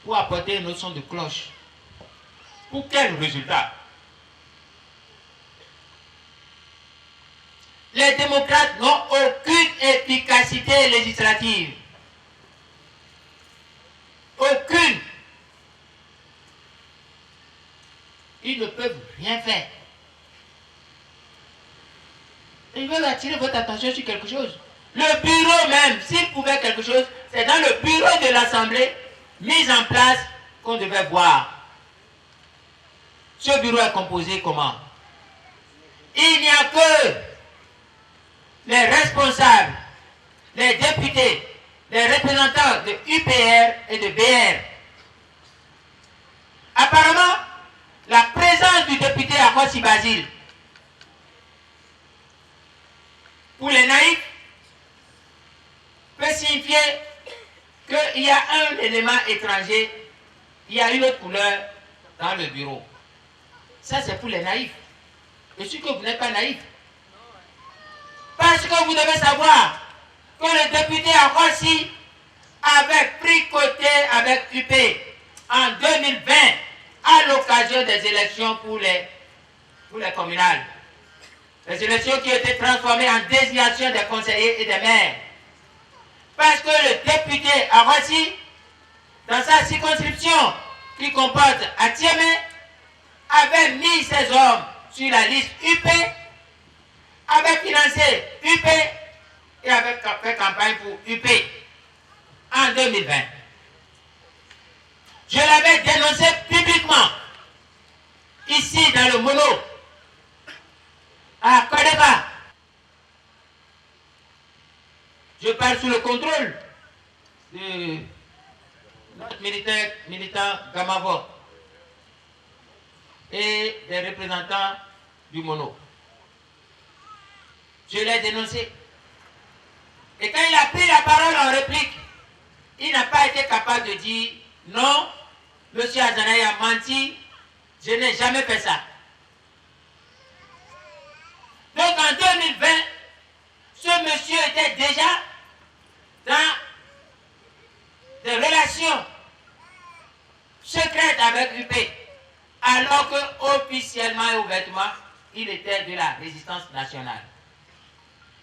pour apporter un autre son de cloche. Pour quel résultat? Les démocrates n'ont aucune efficacité législative. Aucune. Ils ne peuvent rien faire. Ils veulent attirer votre attention sur quelque chose. Le bureau même, s'ils pouvaient quelque chose, c'est dans le bureau de l'Assemblée mis en place qu'on devait voir. Ce bureau est composé comment? Il n'y a que les responsables, les députés, les représentants de UPR et de BR. Apparemment, la présence du député Akossi Basile, pour les naïfs, peut signifier qu'il y a un élément étranger, il y a une autre couleur dans le bureau. Ça, c'est pour les naïfs. Je suis que vous n'êtes pas naïfs. Parce que vous devez savoir que le député Akossi avait pris côté avec UP en 2020 à l'occasion des élections pour les communales. Les élections qui ont été transformées en désignation des conseillers et des maires. Parce que le député à Roissy, dans sa circonscription qui comporte à Tiémé, avait mis ses hommes sur la liste UP, avait financé UP et avait fait campagne pour UP en 2020. Je l'avais dénoncé publiquement, ici dans le Mono, à Kodeba. Je parle sous le contrôle de notre militant Gamavo et des représentants du Mono. Je l'ai dénoncé. Et quand il a pris la parole en réplique, il n'a pas été capable de dire non, M. Azanaï a menti, je n'ai jamais fait ça. Donc en 2020, ce monsieur était déjà dans des relations secrètes avec UP, alors qu'officiellement et ouvertement, il était de la résistance nationale.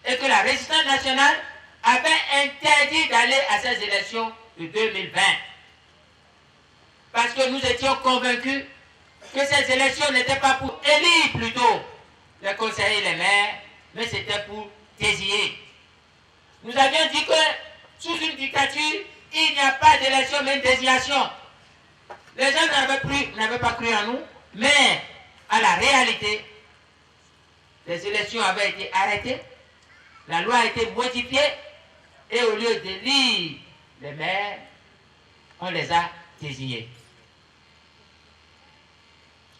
Et que la résistance nationale avait interdit d'aller à ces élections de 2020. Parce que nous étions convaincus que ces élections n'étaient pas pour élire plutôt les conseillers et les maires, mais c'était pour désigner. Nous avions dit que sous une dictature, il n'y a pas d'élection mais une désignation. Les gens n'avaient pas cru en nous, mais à la réalité, les élections avaient été arrêtées, la loi a été modifiée, et au lieu d'élire les maires, on les a désignés.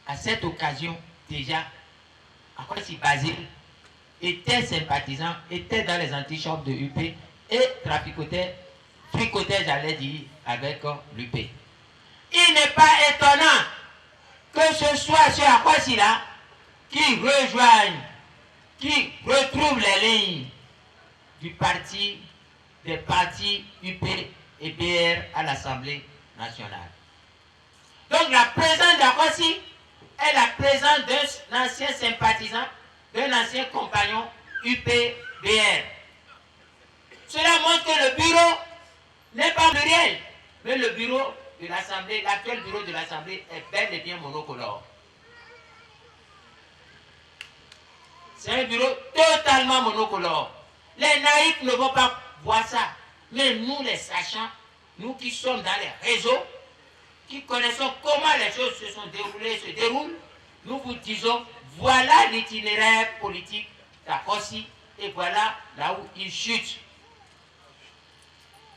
À cette occasion, déjà, Akwasi Basile était sympathisant, était dans les antichambres de UP et fricotait, j'allais dire, avec l'UP. Il n'est pas étonnant que ce soit ce Akwasi-là qui rejoigne, qui retrouve les lignes des partis UP et BR à l'Assemblée nationale. Donc la présence d'Akwasi est la présence d'un ancien sympathisant, d'un ancien compagnon UP-BR. Cela montre que le bureau n'est pas pluriel, mais le bureau de l'Assemblée, l'actuel bureau de l'Assemblée est bel et bien monocolore. C'est un bureau totalement monocolore. Les naïfs ne vont pas voir ça, mais nous les sachants, nous qui sommes dans les réseaux, qui connaissons comment les choses se sont déroulées, se déroulent, nous vous disons, voilà l'itinéraire politique d'Akwasi et voilà là où il chute.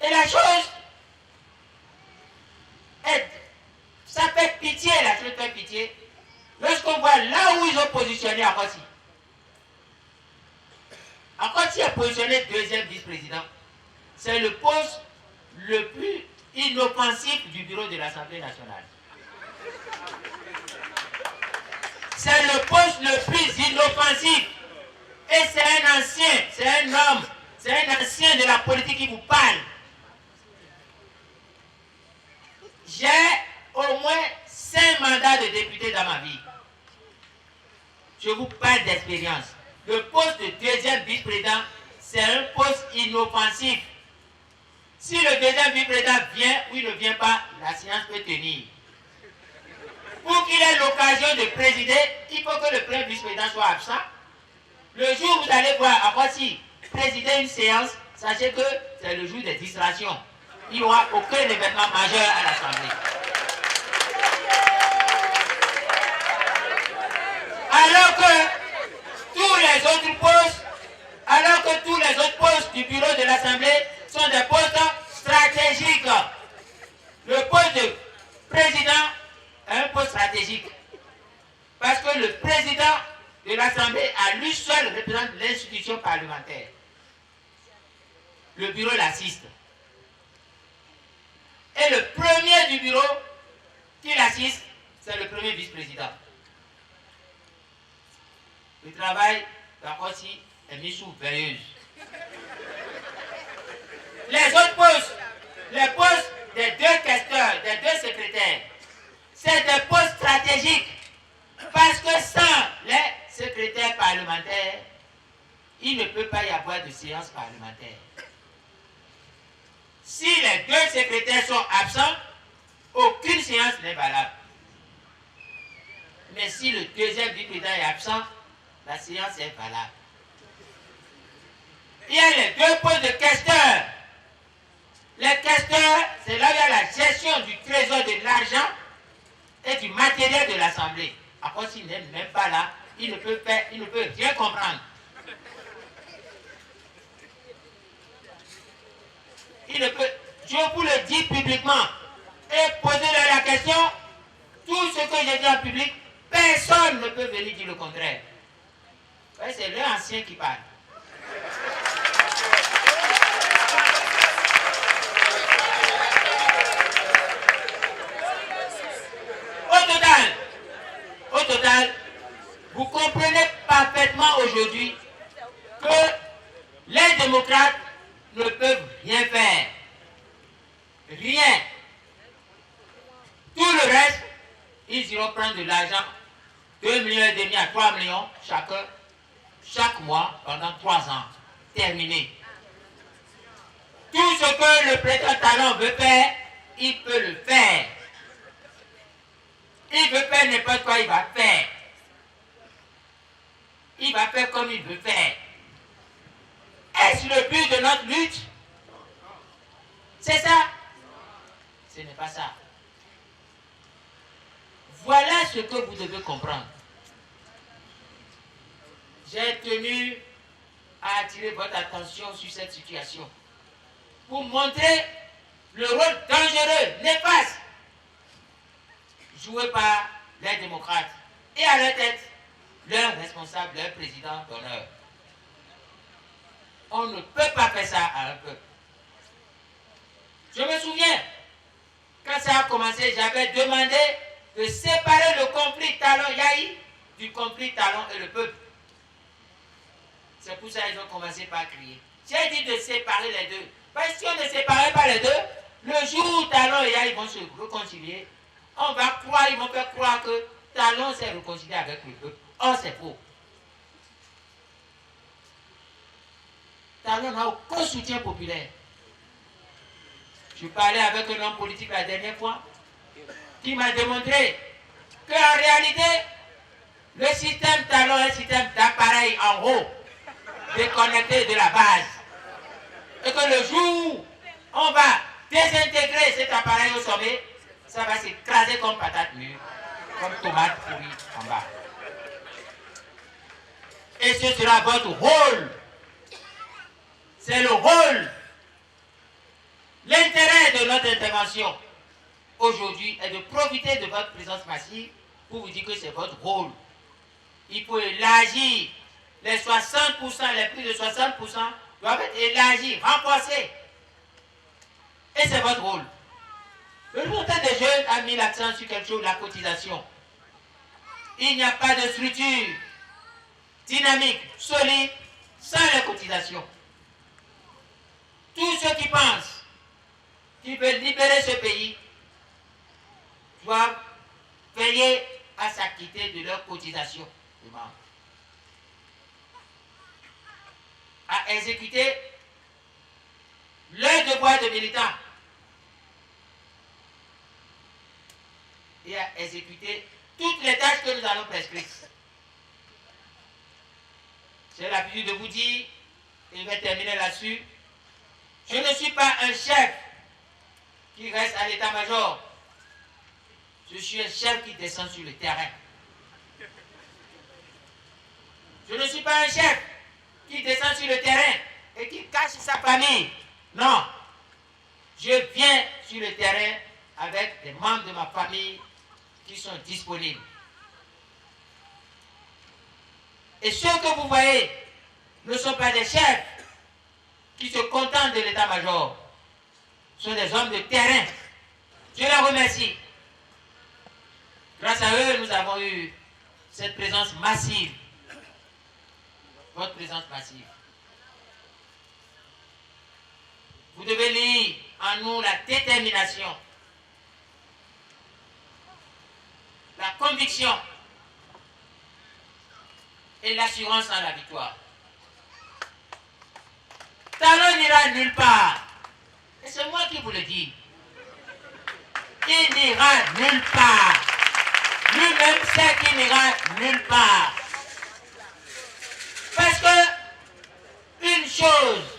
Et la chose, ça fait pitié, la chose fait pitié, lorsqu'on voit là où ils ont positionné Akwasi. Akwasi a positionné deuxième vice-président. C'est le poste le plus inoffensif du bureau de l'Assemblée nationale. C'est le poste le plus inoffensif. Et c'est un ancien, c'est un homme, c'est un ancien de la politique qui vous parle. J'ai au moins 5 mandats de député dans ma vie. Je vous parle d'expérience. Le poste de deuxième vice-président, c'est un poste inoffensif. Si le deuxième vice-président vient ou il ne vient pas, la séance peut tenir. Pour qu'il ait l'occasion de présider, il faut que le premier vice-président soit absent. Le jour où vous allez voir Akwasi présider une séance, sachez que c'est le jour des distractions. Il n'y aura aucun événement majeur à l'Assemblée. Alors que tous les autres postes du bureau de l'Assemblée sont des postes stratégiques. Le poste de président est un poste stratégique. Parce que le président de l'Assemblée, à lui seul, représente l'institution parlementaire. Le bureau l'assiste. Et le premier du bureau qui l'assiste, c'est le premier vice-président. Le travail d'Akwasi est mis sous veilleuse. Les autres postes, les postes des deux questeurs, des deux secrétaires, c'est des postes stratégiques. Parce que sans les secrétaires par parlementaire, il ne peut pas y avoir de séance parlementaire. Si les deux secrétaires sont absents, aucune séance n'est valable. Mais si le deuxième vice-président est absent, la séance est valable. Il y a les deux postes de questeurs. Les questeurs, c'est là où il y a la gestion du trésor de l'argent et du matériel de l'Assemblée. À cause s'il n'est même pas là, il ne peut rien comprendre. Il ne peut, je vous le dis publiquement, et posez-leur la question, tout ce que j'ai dit en public, personne ne peut venir dire le contraire. C'est l'ancien qui parle. Au total, vous comprenez parfaitement aujourd'hui que les démocrates ne peuvent rien faire. Rien. Tout le reste, ils iront prendre de l'argent, 2,5 millions à 3 millions chacun, chaque mois pendant 3 ans. Terminé. Tout ce que le président Talon veut faire, il peut le faire. Il veut faire n'importe quoi, il va faire. Il va faire comme il veut faire. Est-ce le but de notre lutte? C'est ça? Ce n'est pas ça. Voilà ce que vous devez comprendre. J'ai tenu à attirer votre attention sur cette situation pour montrer le rôle dangereux, néfaste, joué par les démocrates et à leur tête, leur responsable, leur président d'honneur. On ne peut pas faire ça à un peuple. Je me souviens, quand ça a commencé, j'avais demandé de séparer le conflit Talon-Yahi du conflit Talon et le peuple. C'est pour ça qu'ils ont commencé par crier. J'ai dit de séparer les deux. Parce que si on ne séparait pas les deux, le jour où Talon et Yahi vont se réconcilier, on va croire, ils vont faire croire que Talon s'est réconcilié avec le peuple. Or, c'est faux. Talon n'a aucun soutien populaire. Je parlais avec un homme politique la dernière fois qui m'a démontré qu'en réalité, le système Talon est un système d'appareil en haut, déconnecté de la base. Et que le jour où on va désintégrer cet appareil au sommet, ça va s'écraser comme patate mûre, comme tomate pourrie en bas. Et ce sera votre rôle. C'est le rôle. L'intérêt de notre intervention aujourd'hui est de profiter de votre présence massive pour vous dire que c'est votre rôle. Il faut élargir les 60%, les plus de 60% doivent être élargis, renforcés. Et c'est votre rôle. Le montant des jeunes a mis l'accent sur quelque chose, la cotisation. Il n'y a pas de structure dynamique, solide, sans la cotisation. Tous ceux qui pensent qu'ils veulent libérer ce pays doivent veiller à s'acquitter de leur cotisation de membres, à exécuter leur devoir de militant et à exécuter toutes les tâches que nous allons prescrire. J'ai l'habitude de vous dire, et je vais terminer là-dessus, je ne suis pas un chef qui reste à l'état-major. Je suis un chef qui descend sur le terrain. Je ne suis pas un chef qui descend sur le terrain et qui cache sa famille. Non. Je viens sur le terrain avec des membres de ma famille qui sont disponibles. Et ceux que vous voyez ne sont pas des chefs qui se contentent de l'état-major. Ce sont des hommes de terrain. Je les remercie. Grâce à eux, nous avons eu cette présence massive. Votre présence massive. Vous devez lire en nous la détermination, la conviction et l'assurance en la victoire. Talon n'ira nulle part. Et c'est moi qui vous le dis. Il n'ira nulle part. Lui-même sait qu'il n'ira nulle part. Parce que une chose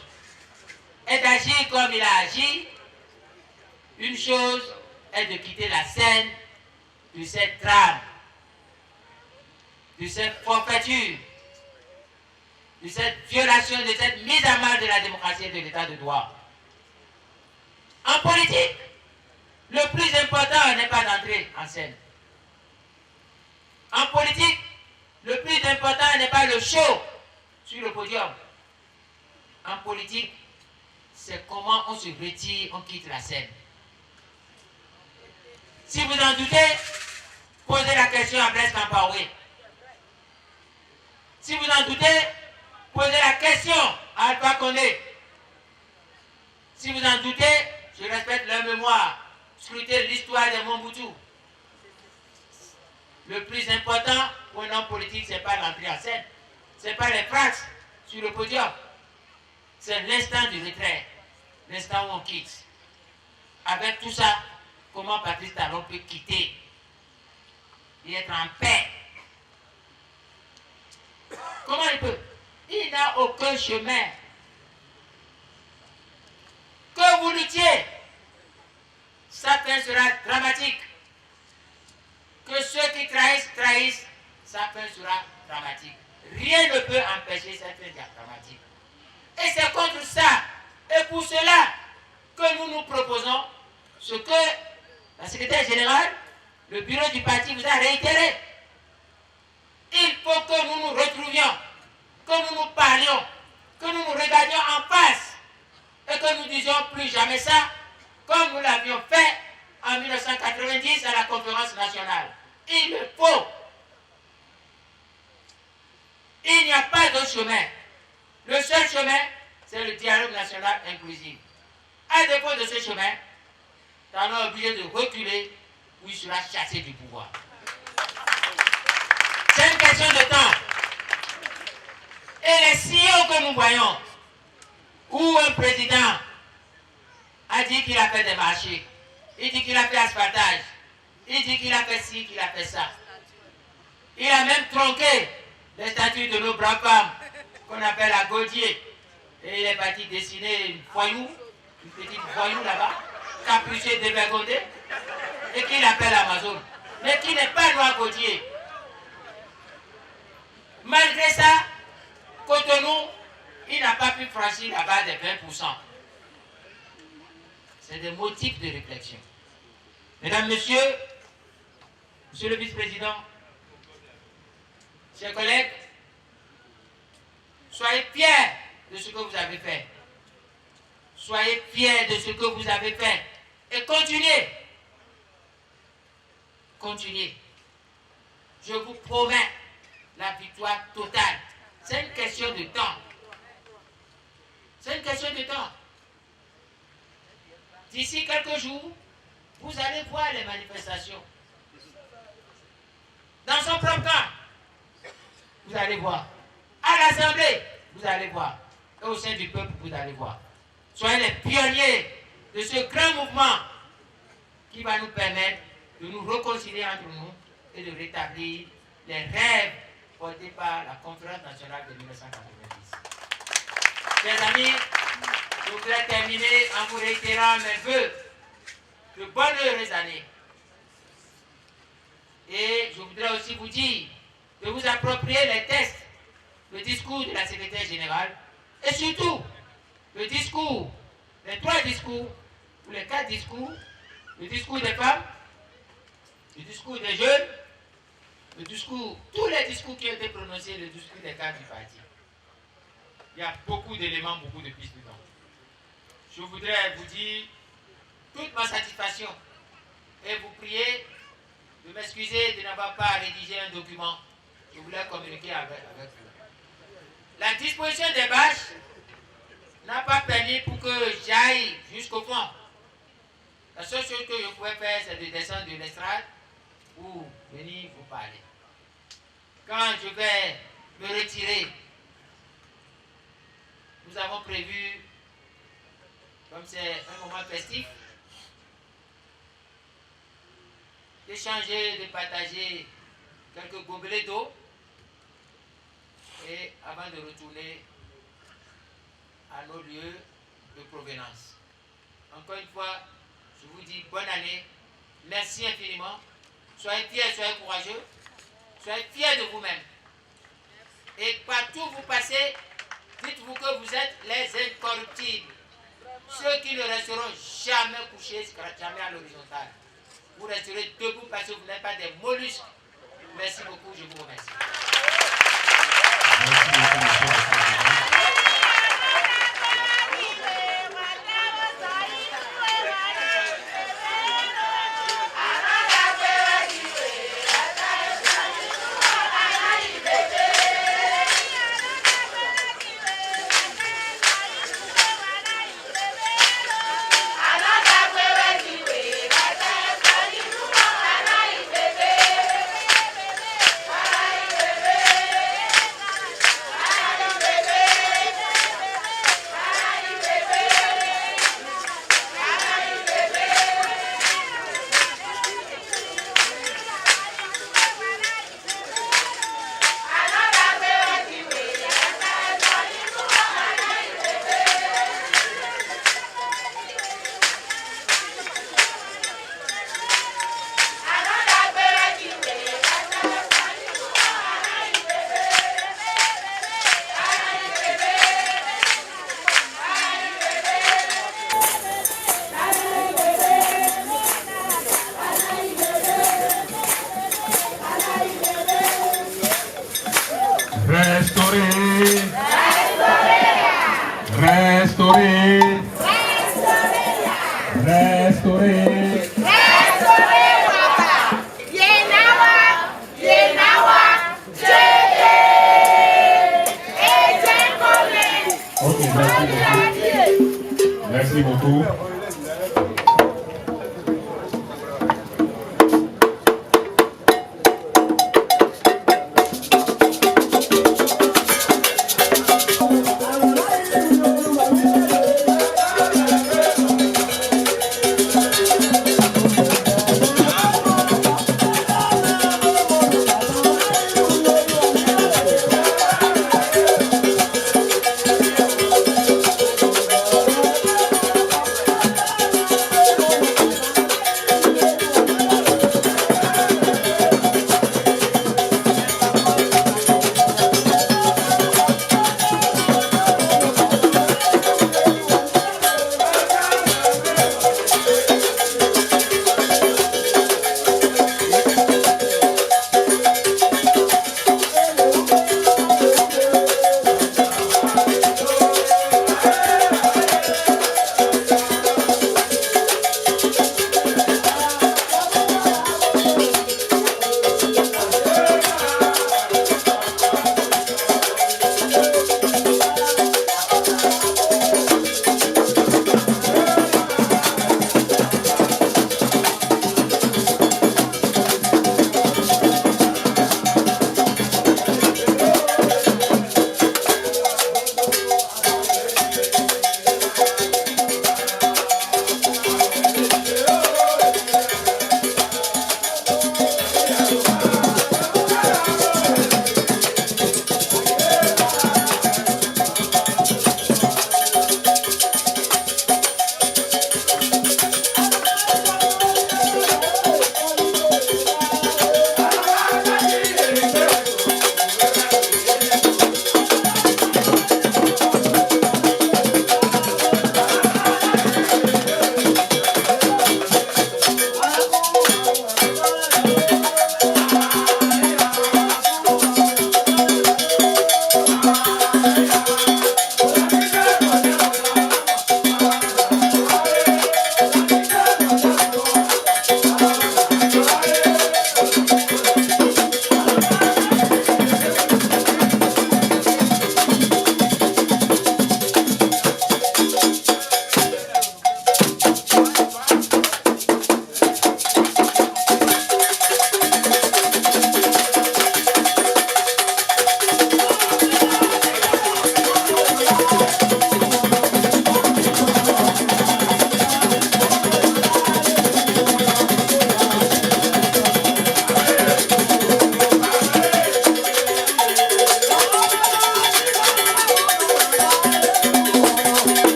est d'agir comme il a agi, une chose est de quitter la scène de cette trame, de cette forfaiture, de cette violation, de cette mise à mal de la démocratie et de l'état de droit. En politique, le plus important n'est pas d'entrer en scène. En politique, le plus important n'est pas le show sur le podium. En politique, c'est comment on se retire, on quitte la scène. Si vous en doutez, posez la question à Blaise Compaoré. Si vous en doutez, posez la question à Alpha Condé. Si vous en doutez, je respecte leur mémoire. Scrutez l'histoire de Mobutu. Le plus important pour un homme politique, ce n'est pas l'entrée en scène. Ce n'est pas les phrases sur le podium. C'est l'instant du retrait. L'instant où on quitte. Avec tout ça, comment Patrice Talon peut quitter et être en paix? Comment il peut? Il n'a aucun chemin. Que vous luttiez, sa fin sera dramatique. Que ceux qui trahissent, trahissent, sa fin sera dramatique. Rien ne peut empêcher cette fin dramatique. Et c'est contre ça, et pour cela, que nous nous proposons ce que la secrétaire générale, le bureau du parti vous a réitéré. Il faut que nous nous retrouvions, que nous nous parlions, que nous nous regardions en face et que nous disions plus jamais ça, comme nous l'avions fait en 1990 à la conférence nationale. Il le faut. Il n'y a pas d'autre chemin. Le seul chemin, c'est le dialogue national inclusif. À défaut de ce chemin, Talon est obligé de reculer ou il sera chassé du pouvoir. C'est une question de temps. Et les signaux que nous voyons, où un président a dit qu'il a fait des marchés, il dit qu'il a fait asphaltage, il dit qu'il a fait ci, qu'il a fait ça. Il a même tronqué les statues de nos braves femmes qu'on appelle à Gaudier. Et il est parti dessiner une voyou, une petite voyou là-bas, capuchée, dévergondée, et qu'il appelle Amazon, mais qui n'est pas noir Gaudier. Malgré ça, Cotonou, il n'a pas pu franchir la barre des 20%. C'est des motifs de réflexion. Mesdames, Messieurs, Monsieur le Vice-président, chers collègues, soyez fiers de ce que vous avez fait. Soyez fiers de ce que vous avez fait. Et continuez. Continuez. Je vous promets la victoire totale. C'est une question de temps. C'est une question de temps. D'ici quelques jours, vous allez voir les manifestations. Dans son propre camp, vous allez voir. À l'Assemblée, vous allez voir. Et au sein du peuple, vous allez voir. Soyez les pionniers de ce grand mouvement qui va nous permettre de nous réconcilier entre nous et de rétablir les rêves portés par la conférence nationale de 1990. Chers amis, je voudrais terminer en vous réitérant mes vœux de bonnes heureuses années. Et je voudrais aussi vous dire de vous approprier les textes, le discours de la secrétaire générale et surtout le discours, les 3 discours ou les 4 discours, le discours des femmes, le discours des jeunes, le discours, tous les discours qui ont été prononcés, le discours des cadres du parti. Il y a beaucoup d'éléments, beaucoup de pistes dedans. Je voudrais vous dire toute ma satisfaction et vous prier de m'excuser de n'avoir pas rédigé un document. Je voulais communiquer avec vous. La disposition des bâches n'a pas permis pour que j'aille jusqu'au fond. La seule chose que je pouvais faire, c'est de descendre de l'estrade pour venir vous parler. Quand je vais me retirer. Nous avons prévu, comme c'est un moment festif, d'échanger, de partager quelques gobelets d'eau et avant de retourner à nos lieux de provenance. Encore une fois, je vous dis bonne année, merci infiniment, soyez fiers, soyez courageux, soyez fiers de vous-même. Et partout où vous passez, dites-vous que vous êtes les incorruptibles, ceux qui ne resteront jamais couchés, jamais à l'horizontale. Vous resterez debout parce que vous n'êtes pas des mollusques. Merci beaucoup, je vous remercie.